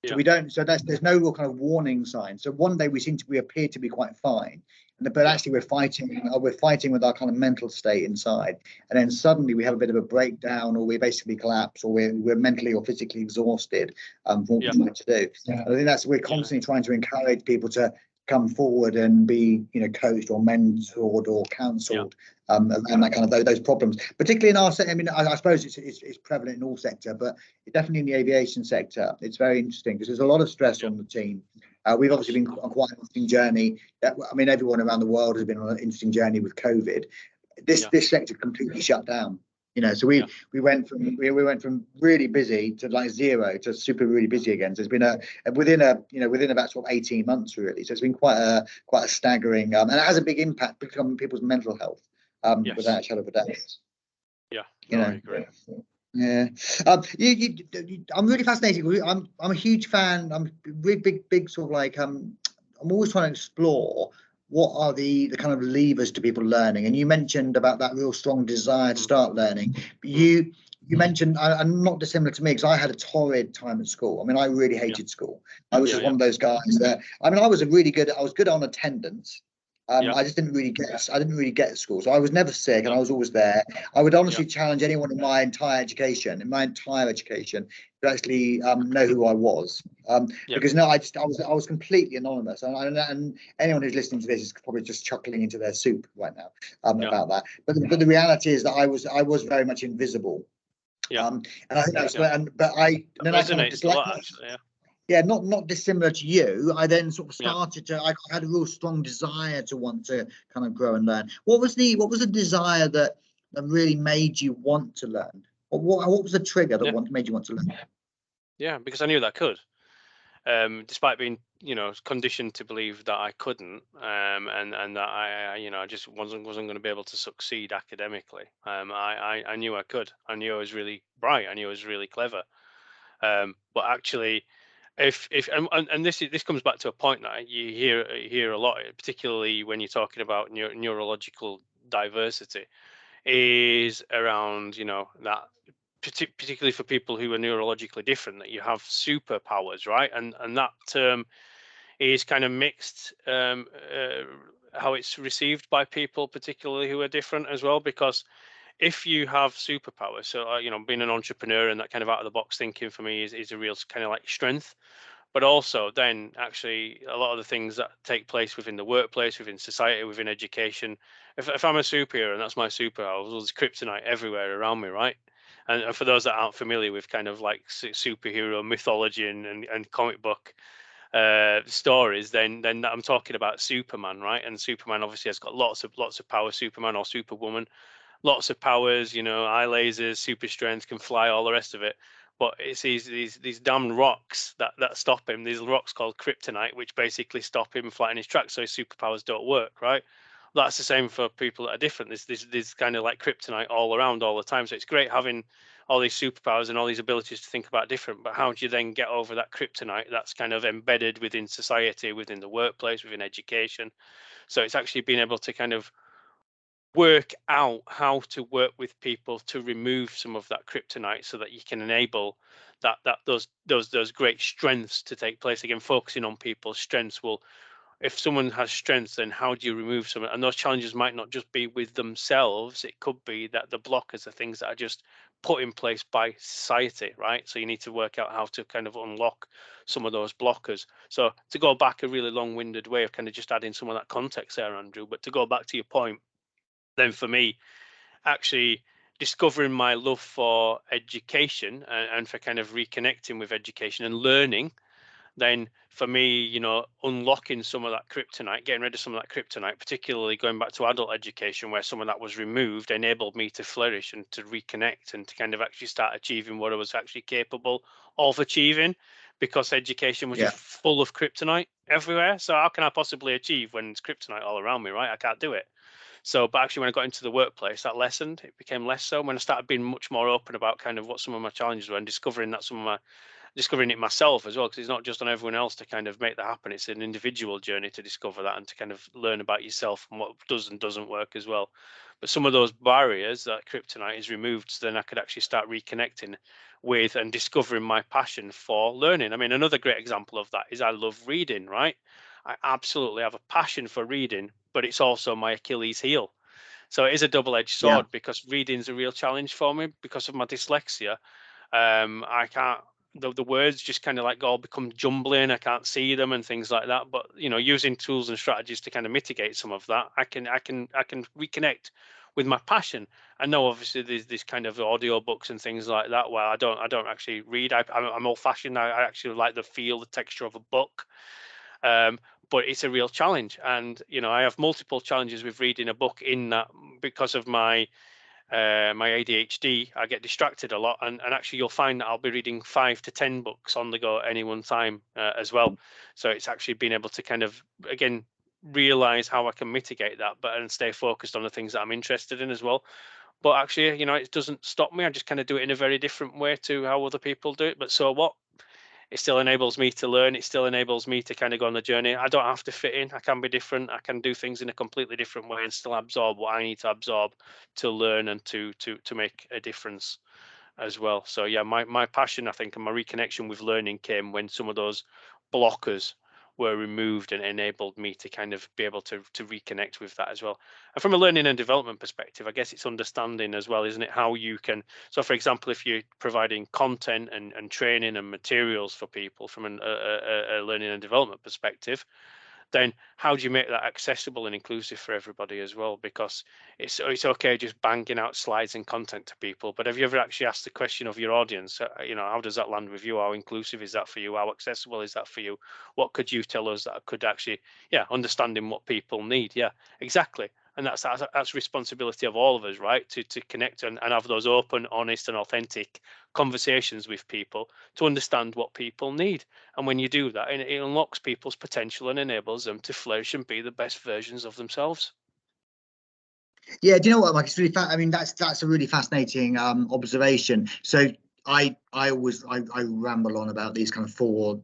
A: So we don't. So there's no real kind of warning sign. So one day we appear to be quite fine, but actually we're fighting with our kind of mental state inside, and then suddenly we have a bit of a breakdown, or we basically collapse, or we're mentally or physically exhausted from what we're trying to do. I think we're constantly trying to encourage people to come forward and be coached or mentored or counselled, and that kind of those problems, particularly in our sector. I mean, I suppose it's prevalent in all sector, but definitely in the aviation sector, it's very interesting because there's a lot of stress on the team. We've obviously been on quite an interesting journey. I mean, everyone around the world has been on an interesting journey with COVID. This sector completely shut down. So we went from really busy to like zero to super really busy again. So it's been within about sort of 18 months really. So it's been quite a staggering, and it has a big impact on people's mental health, without a shadow of a doubt.
B: Yeah, I agree.
A: Yeah, I'm really fascinated. I'm a huge fan. I'm really big sort of like I'm always trying to explore what are the kind of levers to people learning. And you mentioned about that real strong desire to start learning. But you mentioned, and not dissimilar to me, because I had a torrid time at school. I mean, I really hated school. I was just one of those guys that, I mean, I was good on attendance. I just didn't really get at school, so I was never sick, and I was always there. I would honestly challenge anyone in my entire education, to actually know who I was, because I was completely anonymous, and anyone who's listening to this is probably just chuckling into their soup right now about that. But the reality is that I was very much invisible, and I think that's but I kind of disliked. Yeah, not dissimilar to you. I then sort of started to. I had a real strong desire to want to kind of grow and learn. What was the desire that really made you want to learn? What was the trigger that made you want to learn?
B: Yeah, because I knew that I could, despite being conditioned to believe that I couldn't, and that I just wasn't going to be able to succeed academically. I knew I could. I knew I was really bright. I knew I was really clever. But actually, if this comes back to a point that you hear a lot, particularly when you're talking about neurological diversity, is around that particularly for people who are neurologically different, that you have superpowers, right? And that term is kind of mixed, how it's received by people, particularly who are different as well, because if you have superpowers, so being an entrepreneur and that kind of out of the box thinking for me is a real kind of like strength. But also then actually a lot of the things that take place within the workplace, within society, within education, if I'm a superhero and that's my superpower, there's kryptonite everywhere around me, right? And for those that aren't familiar with kind of like superhero mythology and comic book stories, then I'm talking about Superman, right? And Superman obviously has got lots of power. Superman or Superwoman, lots of powers, eye lasers, super strength, can fly, all the rest of it. But it's these damn rocks that stop him. These rocks called kryptonite, which basically stop him flying his tracks, so his superpowers don't work, right? That's the same for people that are different. There's kind of like kryptonite all around all the time. So it's great having all these superpowers and all these abilities to think about different. But how do you then get over that kryptonite that's kind of embedded within society, within the workplace, within education? So it's actually being able to kind of work out how to work with people to remove some of that kryptonite, so that you can enable those great strengths to take place. Again, focusing on people's strengths will, if someone has strengths, then how do you remove some? And those challenges might not just be with themselves. It could be that the blockers are things that are just put in place by society, right? So you need to work out how to kind of unlock some of those blockers. So to go back a really long-winded way of kind of just adding some of that context there, Andrew, but to go back to your point, then for me, actually discovering my love for education and for kind of reconnecting with education and learning, then for me, you know, unlocking some of that kryptonite, getting rid of some of that kryptonite, particularly going back to adult education where some of that was removed, enabled me to flourish and to reconnect and to kind of actually start achieving what I was actually capable of achieving, because education was just full of kryptonite everywhere. So how can I possibly achieve when it's kryptonite all around me, right? I can't do it. So, but actually when I got into the workplace, that lessened, it became less so. When I started being much more open about kind of what some of my challenges were and discovering it myself as well, because it's not just on everyone else to kind of make that happen. It's an individual journey to discover that and to kind of learn about yourself and what does and doesn't work as well. But some of those barriers, that kryptonite is removed, so then I could actually start reconnecting with and discovering my passion for learning. I mean, another great example of that is I love reading, right? I absolutely have a passion for reading, but it's also my Achilles heel. So it is a double-edged sword because reading's a real challenge for me because of my dyslexia. I can't, the words just kind of like all become jumbling. I can't see them and things like that. But you know, using tools and strategies to kind of mitigate some of that, I can reconnect with my passion. I know obviously there's this kind of audio books and things like that where I don't actually read. I'm old-fashioned. I actually like the feel, the texture of a book. But it's a real challenge, and you know, I have multiple challenges with reading a book in that because of my my ADHD. I get distracted a lot, and actually you'll find that I'll be reading 5 to 10 books on the go at any one time as well. So it's actually being able to kind of, again, realize how I can mitigate that, but and stay focused on the things that I'm interested in as well. But actually, you know, it doesn't stop me. I just kind of do it in a very different way to how other people do it. But so what? It still enables me to learn. It still enables me to kind of go on the journey. I don't have to fit in. I can be different. I can do things in a completely different way and still absorb what I need to absorb to learn and to make a difference as well. So yeah, my passion, I think, and my reconnection with learning came when some of those blockers were removed and enabled me to kind of be able to reconnect with that as well. And from a learning and development perspective, I guess it's understanding as well, isn't it, how you can, so for example, if you're providing content and training and materials for people from a learning and development perspective, then how do you make that accessible and inclusive for everybody as well? Because it's okay just banging out slides and content to people, but have you ever actually asked the question of your audience, you know, how does that land with you? How inclusive is that for you? How accessible is that for you? What could you tell us that could actually, understanding what people need? Yeah, exactly. And that's responsibility of all of us, right? To connect and have those open, honest and authentic conversations with people to understand what people need. And when you do that, it unlocks people's potential and enables them to flourish and be the best versions of themselves.
A: Yeah, do you know what, Mike? It's really I mean, that's a really fascinating observation. So I ramble on about these kind of four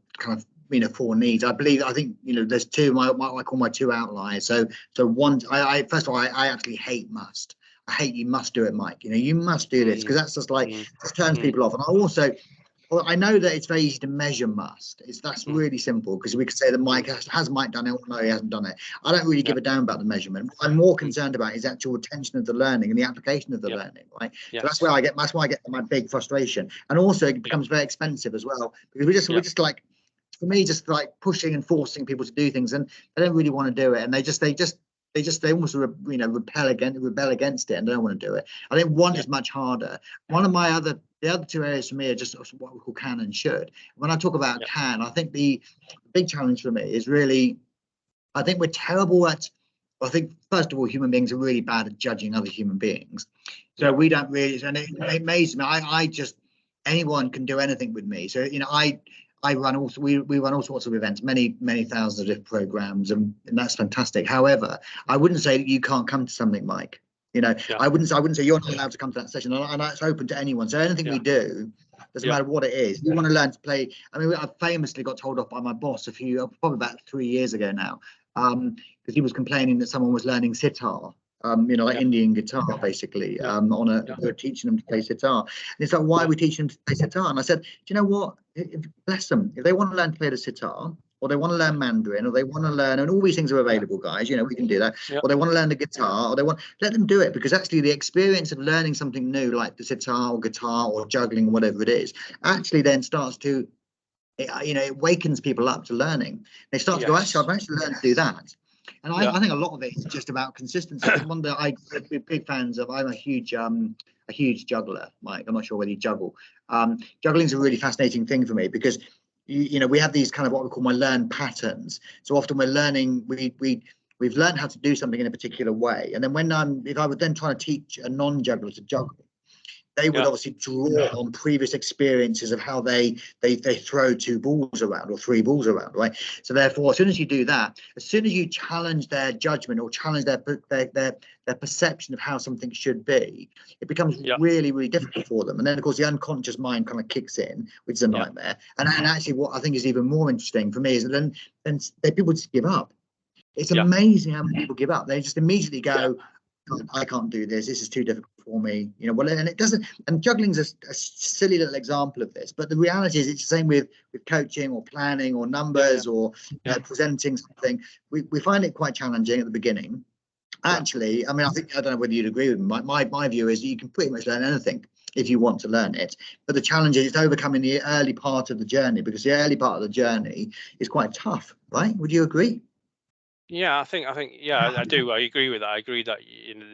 A: needs. I think, you know, there's two, I call my two outliers. So one, first of all, I actually hate must. I hate you must do it, Mike. You know, you must do this, because that's just like, just turns people off. And I know that it's very easy to measure must. That's really simple, because we could say that Mike has Mike done it, or no, he hasn't done it. I don't really give a damn about the measurement. What I'm more concerned about is actual retention of the learning and the application of the learning, right? So that's why I get my big frustration. And also it becomes very expensive as well, because we're just like, for me, just like pushing and forcing people to do things, and they don't really want to do it, and they almost rebel against it and don't want to do it. I think one is much harder. One of the other two areas for me are just what we call can and should. When I talk about can, I think the big challenge for me is really, I think we're terrible at, I think first of all, human beings are really bad at judging other human beings. So we don't really, and it amazes me. I just, anyone can do anything with me. So, you know, I run also, we run all sorts of events, many thousands of different programs, and that's fantastic. However, I wouldn't say that you can't come to something, Mike. You know, I wouldn't say you're not allowed to come to that session, and it's open to anyone. So anything we do, doesn't matter what it is. You want to learn to play. I mean, I famously got told off by my boss probably about 3 years ago now, because he was complaining that someone was learning sitar. Like Indian guitar, basically, they were teaching them to play sitar. And it's like, why are we teaching them to play sitar? And I said, do you know what? Bless them. If they want to learn to play the sitar, or they want to learn Mandarin, or they want to learn, and all these things are available, guys. You know, we can do that.
B: Yeah.
A: Or they want to learn the guitar, or let them do it, because actually the experience of learning something new, like the sitar or guitar or juggling, or whatever it is, actually then starts to, it wakens people up to learning. They start to go, actually, I've actually learned to do that. And I think a lot of it is just about consistency. I think one that we're big fans of. I'm a huge juggler, Mike. I'm not sure whether you juggle. Juggling is a really fascinating thing for me, because you know, we have these kind of what we call my learn patterns. So often we're learning, we've learned how to do something in a particular way, and then when if I would then try to teach a non-juggler to juggle, they would obviously draw on previous experiences of how they throw 2 balls around or 3 balls around, right? So therefore, as soon as you do that, as soon as you challenge their judgment or challenge their perception of how something should be, it becomes really, really difficult for them. And then, of course, the unconscious mind kind of kicks in, which is a nightmare. And actually, what I think is even more interesting for me is that then people just give up. It's amazing how many people give up. They just immediately go, I can't do this. This is too difficult for me. You know, well, and it doesn't. And juggling's a silly little example of this. But the reality is, it's the same with coaching or planning or numbers or presenting something. We find it quite challenging at the beginning. Actually, I mean, I don't know whether you'd agree with me. My view is you can pretty much learn anything if you want to learn it. But the challenge is overcoming the early part of the journey, because the early part of the journey is quite tough, right? Would you agree?
B: Yeah, I think, yeah, I do. I agree with that. I agree that, you know,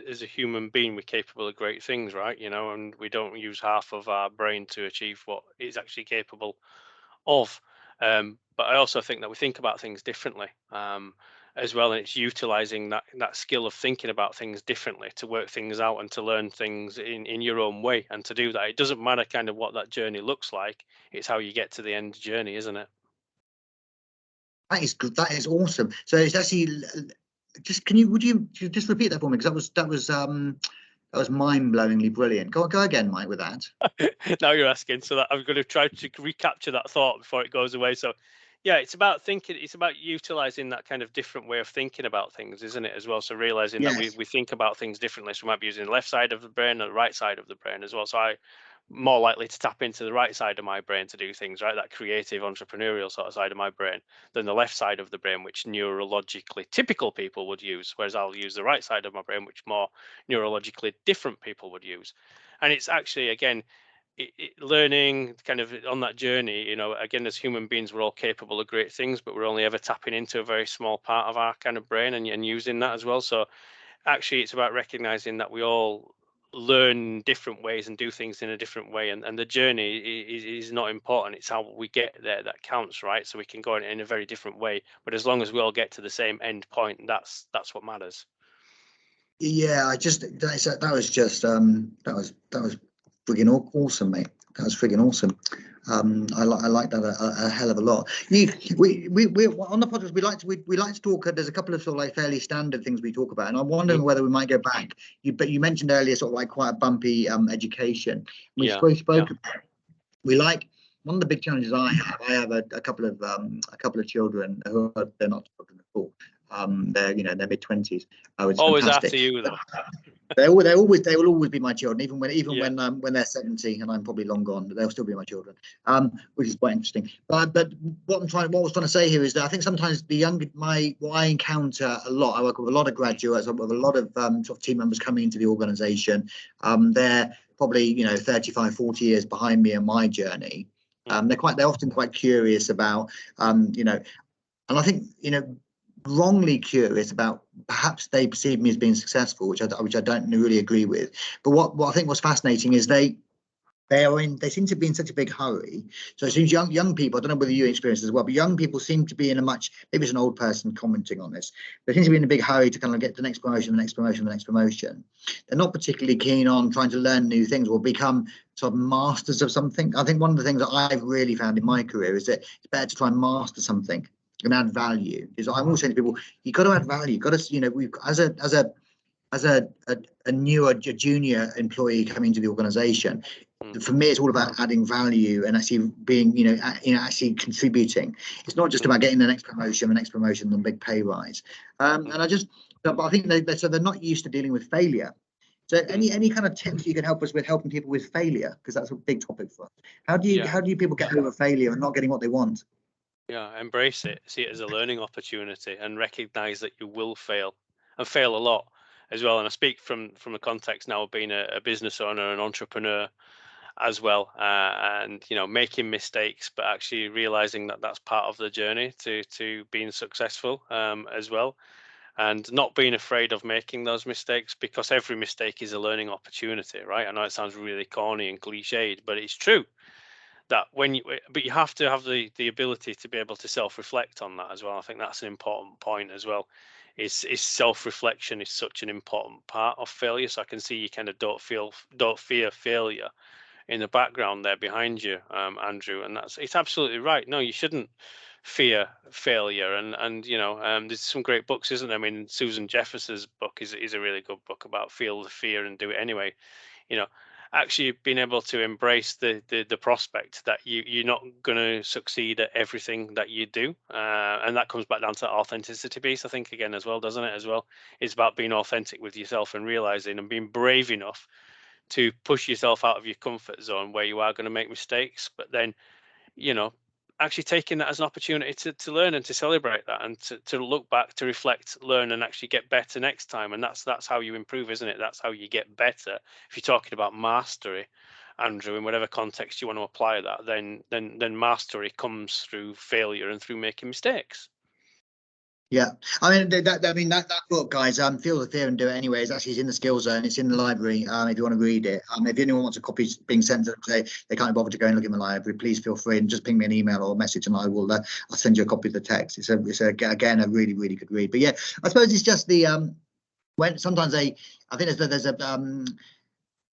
B: as a human being, we're capable of great things, right? You know, and we don't use half of our brain to achieve what it's actually capable of. But I also think that we think about things differently as well, and it's utilizing that skill of thinking about things differently to work things out and to learn things in your own way. And to do that, it doesn't matter kind of what that journey looks like. It's how you get to the end journey, isn't it?
A: That is good. That is awesome. So it's actually just, would you just repeat that for me, because that was mind-blowingly brilliant. Go again, Mike, with that.
B: Now you're asking, so that I'm going to try to recapture that thought before it goes away. So yeah, it's about thinking, it's about utilizing that kind of different way of thinking about things, isn't it, as well? So realizing that we think about things differently. So we might be using the left side of the brain or the right side of the brain as well. So I'm more likely to tap into the right side of my brain to do things, right? That creative, entrepreneurial sort of side of my brain, than the left side of the brain, which neurologically typical people would use. Whereas I'll use the right side of my brain, which more neurologically different people would use. And it's actually, again, learning kind of on that journey, you know, again, as human beings, we're all capable of great things, but we're only ever tapping into a very small part of our kind of brain and using that as well. So actually, it's about recognizing that we all learn different ways and do things in a different way, and the journey is not important. It's how we get there that counts, right? So we can go in a very different way, but as long as we all get to the same end point, that's what matters.
A: Yeah, that was friggin' awesome, mate. That was friggin' awesome. I like that a hell of a lot. We on the podcast, we like to talk. There's a couple of sort of like fairly standard things we talk about, and I'm wondering whether we might go back. But you mentioned earlier sort of like quite a bumpy education. We spoke about. We like, one of the big challenges I have a couple of children who they're not children at all. They're in their mid-20s.
B: Always after you though.
A: They will always be my children, even when they're 70 and I'm probably long gone, but they'll still be my children, which is quite interesting. But what I was trying to say here is that I think sometimes what I encounter a lot, I work with a lot of graduates, with a lot of sort of team members coming into the organisation. They're probably 35, 40 years behind me in my journey. They're often quite curious about and I think wrongly curious about, perhaps they perceive me as being successful, which I don't really agree with. But what I think was fascinating is they seem to be in such a big hurry. So it seems young people, I don't know whether you experience this as well, but young people seem to be in maybe it's an old person commenting on this, they seem to be in a big hurry to kind of get the next promotion, the next promotion, the next promotion. They're not particularly keen on trying to learn new things or become sort of masters of something. I think one of the things that I've really found in my career is that it's better to try and master something and add value. Is I'm always saying to people, you've got to add value. You've got to, we've as a junior employee coming into the organisation. For me, it's all about adding value and actually being, actually contributing. It's not just about getting the next promotion, and big pay rise. But I think they're not used to dealing with failure. So any kind of tips you can help us with helping people with failure, because that's a big topic for us. How do you people get over failure and not getting what they want?
B: Yeah, embrace it, see it as a learning opportunity, and recognize that you will fail, and fail a lot as well. And I speak from the context now of being a business owner, an entrepreneur as well, and making mistakes, but actually realizing that that's part of the journey to being successful as well, and not being afraid of making those mistakes, because every mistake is a learning opportunity, right? I know it sounds really corny and cliched, but it's true that but you have to have the ability to be able to self-reflect on that as well. I think that's an important point as well. Is self-reflection is such an important part of failure. So I can see you kind of don't fear failure in the background there behind you, Andrew, and it's absolutely right. No, you shouldn't fear failure, and there's some great books, isn't there? I mean, Susan Jeffers' book is a really good book about feel the fear and do it anyway. Actually being able to embrace the prospect that you're not going to succeed at everything that you do, and that comes back down to authenticity piece, I think, again as well, doesn't it? As well, it's about being authentic with yourself and realizing and being brave enough to push yourself out of your comfort zone where you are going to make mistakes, but then actually taking that as an opportunity to learn and to celebrate that, and to look back, to reflect, learn, and actually get better next time. And that's how you improve, isn't it? That's how you get better. If you're talking about mastery, Andrew, in whatever context you want to apply that, then mastery comes through failure and through making mistakes.
A: Yeah, I mean that book, guys, Feel the Fear and Do It Anyway, is actually in the skill zone. It's in the library. If you want to read it, if anyone wants a copy being sent to them, they can't bother to go and look in the library, please feel free and just ping me an email or a message, and I'll send you a copy of the text. It's again a really good read. But yeah, I suppose it's just the when sometimes I think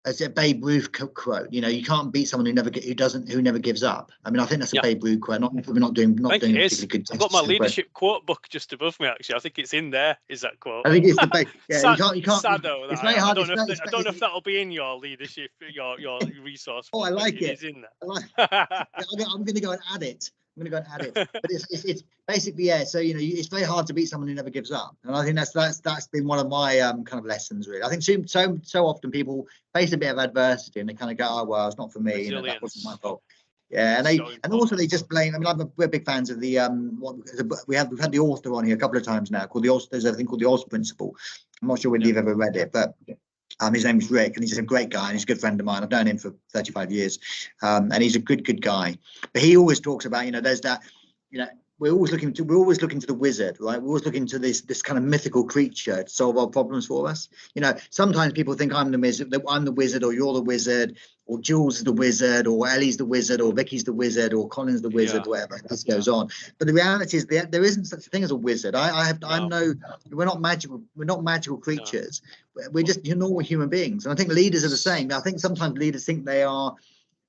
A: there's a Babe Ruth quote. You can't beat someone who never gives up. I mean, I think that's a Babe Ruth quote. We're not doing a particularly good.
B: I've got my leadership quote book just above me. Actually, I think it's in there. Is that quote?
A: I think it's the Babe. Yeah, you can't.
B: Sad though.
A: It's very hard.
B: I don't know if that'll be in your leadership, your resource.
A: Oh, I like it.
B: It's in there.
A: I'm going to go and add it. But it's basically, yeah. So it's very hard to beat someone who never gives up, and I think that's been one of my kind of lessons, really. I think so often people face a bit of adversity and they kind of go, oh well, it's not for me. That wasn't my fault. Yeah, and also they just blame. I mean, we're big fans of the we've had the author on here a couple of times now called there's a thing called the Oz Principle. I'm not sure whether you've ever read it, but his name is Rick, and he's a great guy, and he's a good friend of mine. I've known him for 35 years, and he's a good guy. But he always talks about, there's that, we're always looking to the wizard, right? We're always looking to this kind of mythical creature to solve our problems for us. Sometimes people think I'm the wizard, or you're the wizard, or Jules is the wizard, or Ellie's the wizard, or Vicky's the wizard, or Colin's the wizard, whatever. This goes on. But the reality is that there isn't such a thing as a wizard. We're not magical creatures. No. We're just normal human beings. And I think leaders are the same. I think sometimes leaders think they are.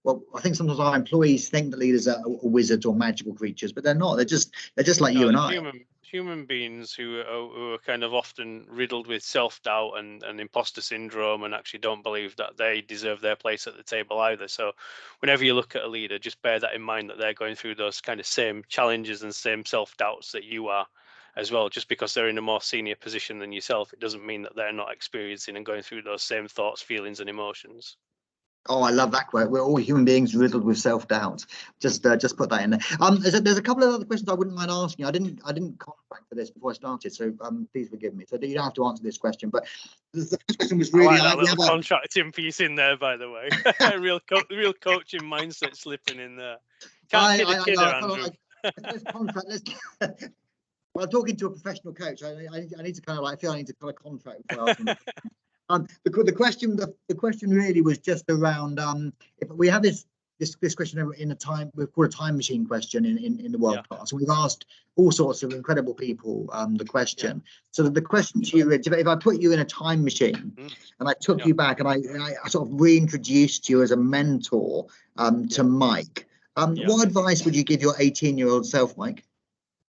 A: Well, I think sometimes our employees think that leaders are wizards or magical creatures, but they're not. They're just like you and I.
B: Human beings who are kind of often riddled with self-doubt and imposter syndrome, and actually don't believe that they deserve their place at the table either. So whenever you look at a leader, just bear that in mind, that they're going through those kind of same challenges and same self-doubts that you are as well. Just because they're in a more senior position than yourself, it doesn't mean that they're not experiencing and going through those same thoughts, feelings, and emotions.
A: Oh, I love that quote. We're all human beings riddled with self-doubt. Just put that in there. There's a couple of other questions I wouldn't mind asking. I didn't contract for this before I started, so please forgive me. So you don't have to answer this question. But the first question was really
B: that little contracting piece in there, by the way. real coaching mindset slipping in there. Can't kid a kidder, Andrew.
A: Well, I'm talking to a professional coach. I need to kind of I need to kind of contract before the question really was just around if we have this question in a time, we've called a time machine question in the world class, and we've asked all sorts of incredible people the question. So the question to you is, if I put you in a time machine and I took you back and I sort of reintroduced you as a mentor to Mike, what advice would you give your 18-year-old self, Mike?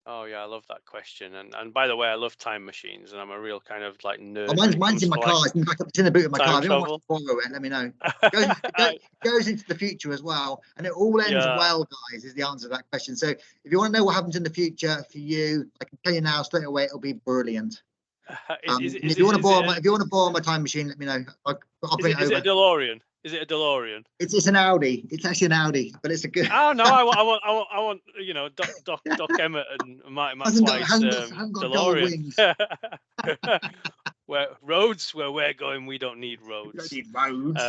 B: Oh yeah, I love that question, and by the way, I love time machines, and I'm a real kind of like nerd.
A: Oh, mine's in my car. It's in the boot of my car. If you want to borrow it, let me know. It goes into the future as well, and it all ends well, guys. Is the answer to that question. So if you want to know what happens in the future for you, I can tell you now straight away. It'll be brilliant. If you want to borrow my time machine, let me know. I'll bring it over.
B: Is it a DeLorean? Is it a DeLorean?
A: It's an Audi. It's actually an Audi, but it's a good.
B: Oh no, I want you know, Doc Emmett and Marty McFly's
A: hasn't got gold
B: DeLorean.
A: wings.
B: Where we're going, we don't need
A: We
B: roads.
A: don't need roads.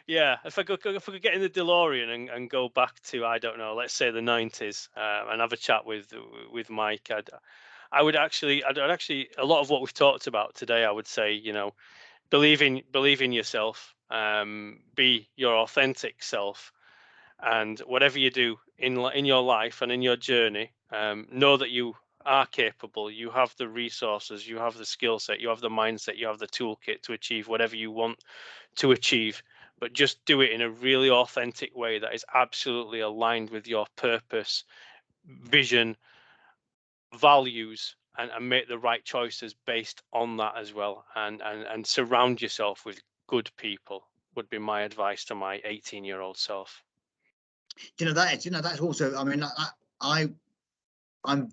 B: Yeah, if I could get in the DeLorean and go back to, I don't know, let's say the 90s, and have a chat with Mike, I'd actually a lot of what we've talked about today, I would say, you know, believe in yourself, be your authentic self, and whatever you do in your life and in your journey, know that you are capable, you have the resources, you have the skill set, you have the mindset, you have the toolkit to achieve whatever you want to achieve, but just do it in a really authentic way that is absolutely aligned with your purpose, vision, values, and make the right choices based on that as well, and surround yourself with good people would be my advice to my 18-year-old self.
A: That's also, I mean, I'm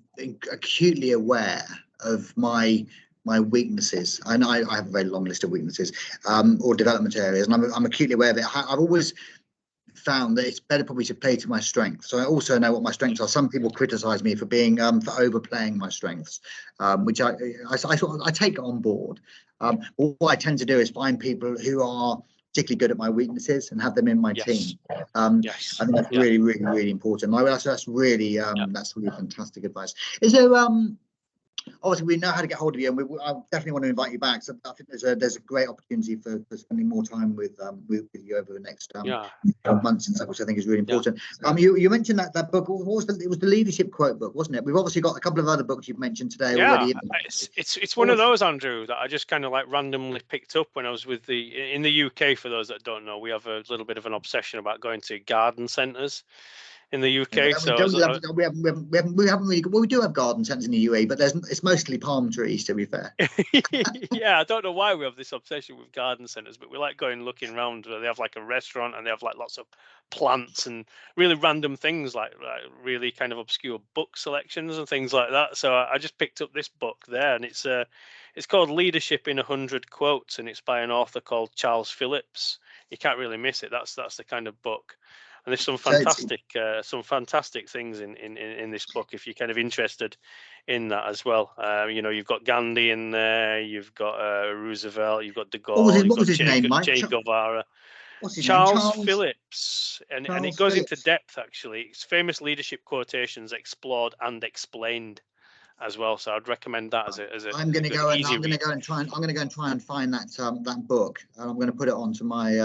A: acutely aware of my weaknesses, and I have a very long list of weaknesses, or development areas, and I'm acutely aware of it. I've always found that it's better probably to play to my strengths. So I also know what my strengths are. Some people criticize me for being for overplaying my strengths, which I take it on board. What I tend to do is find people who are particularly good at my weaknesses and have them in my team.
B: Yes.
A: I think that's really, really, really important. That's really fantastic advice. Is there obviously we know how to get hold of you, and I definitely want to invite you back. So I think there's a great opportunity for spending more time with you over the next months and stuff, which I think is really important. You mentioned that book. What was it was the leadership quote book, wasn't it? We've obviously got a couple of other books you've mentioned today already.
B: It's one of those, Andrew, that I just kind of like randomly picked up when I was in the UK. For those that don't know, we have a little bit of an obsession about going to garden centres in the UK. We do have garden centres in the UAE, but it's mostly palm trees, to be fair. Yeah, I don't know why we have this obsession with garden centres, but we like going looking around where they have like a restaurant and they have like lots of plants and really random things, like really kind of obscure book selections and things like that. So I just picked up this book there, and it's called Leadership in 100 Quotes, and it's by an author called Charles Phillips. You can't really miss it. That's the kind of book. And there's some fantastic things in this book if you're kind of interested in that as well. You know, you've got Gandhi in there, you've got Roosevelt, you've got De Gaulle,
A: what was his name, Mike?
B: Che Guevara.
A: What's his
B: Charles
A: name?
B: Phillips, and it goes into depth actually. It's famous leadership quotations explored and explained as well. So I'd recommend that as a. I'm going to go and try
A: and find that book, and I'm going to put it onto my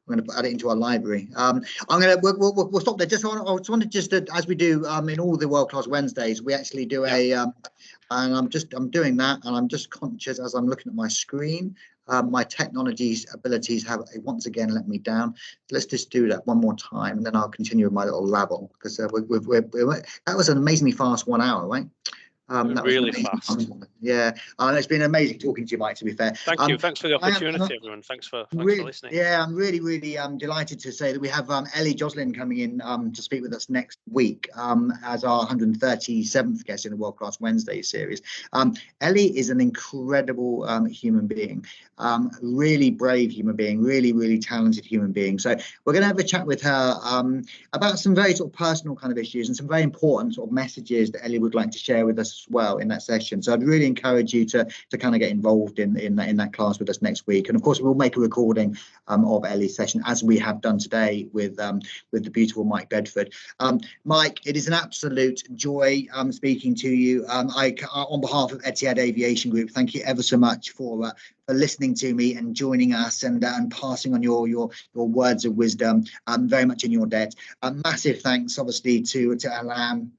A: I'm going to add it into our library. We'll stop there. I just wanted to, as we do in all the World Class Wednesdays, we actually do and I'm doing that, and I'm just conscious as I'm looking at my screen. My technology's abilities have once again let me down. Let's just do that one more time, and then I'll continue with my little rabble, because that was an amazingly fast 1 hour, right? That
B: really
A: was
B: fast.
A: Yeah, it's been amazing talking to you, Mike, to be fair.
B: Thank you. Thanks for the opportunity, everyone. Thanks for listening.
A: Yeah, I'm really delighted to say that we have Ellie Joslin coming in to speak with us next week as our 137th guest in the World Class Wednesday series. Ellie is an incredible human being, really brave human being, really talented human being. So we're going to have a chat with her about some very sort of personal kind of issues and some very important sort of messages that Ellie would like to share with us as well in that session. So I'd really encourage you to kind of get involved in that class with us next week. And of course, we'll make a recording of Ellie's session, as we have done today with the beautiful Mike Bedford. Mike, it is an absolute joy speaking to you. On behalf of Etihad Aviation Group, thank you ever so much for listening to me and joining us and passing on your words of wisdom. I'm very much in your debt. Massive thanks, obviously, to Alan,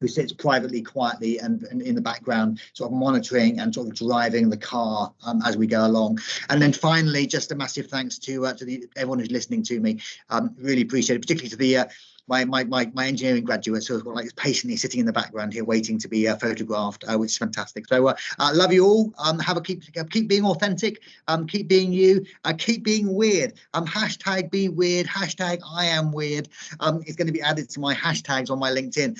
A: who sits privately, quietly, and in the background, sort of monitoring and sort of driving the car as we go along. And then finally, just a massive thanks to everyone who's listening to me. Really appreciate it, particularly to the my engineering graduates who are like patiently sitting in the background here waiting to be photographed, which is fantastic. So love you all. Keep being authentic, keep being you, keep being weird. Hashtag be weird, hashtag I am weird. It's going to be added to my hashtags on my LinkedIn.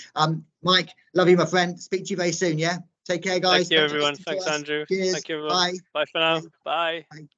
A: Mike, love you, my friend. Speak to you very soon. Yeah, take care, guys.
B: Thank you, everyone. Thanks, Andrew.
A: Cheers.
B: Thank you, everyone.
A: Bye.
B: Bye for now. Bye.
A: Bye.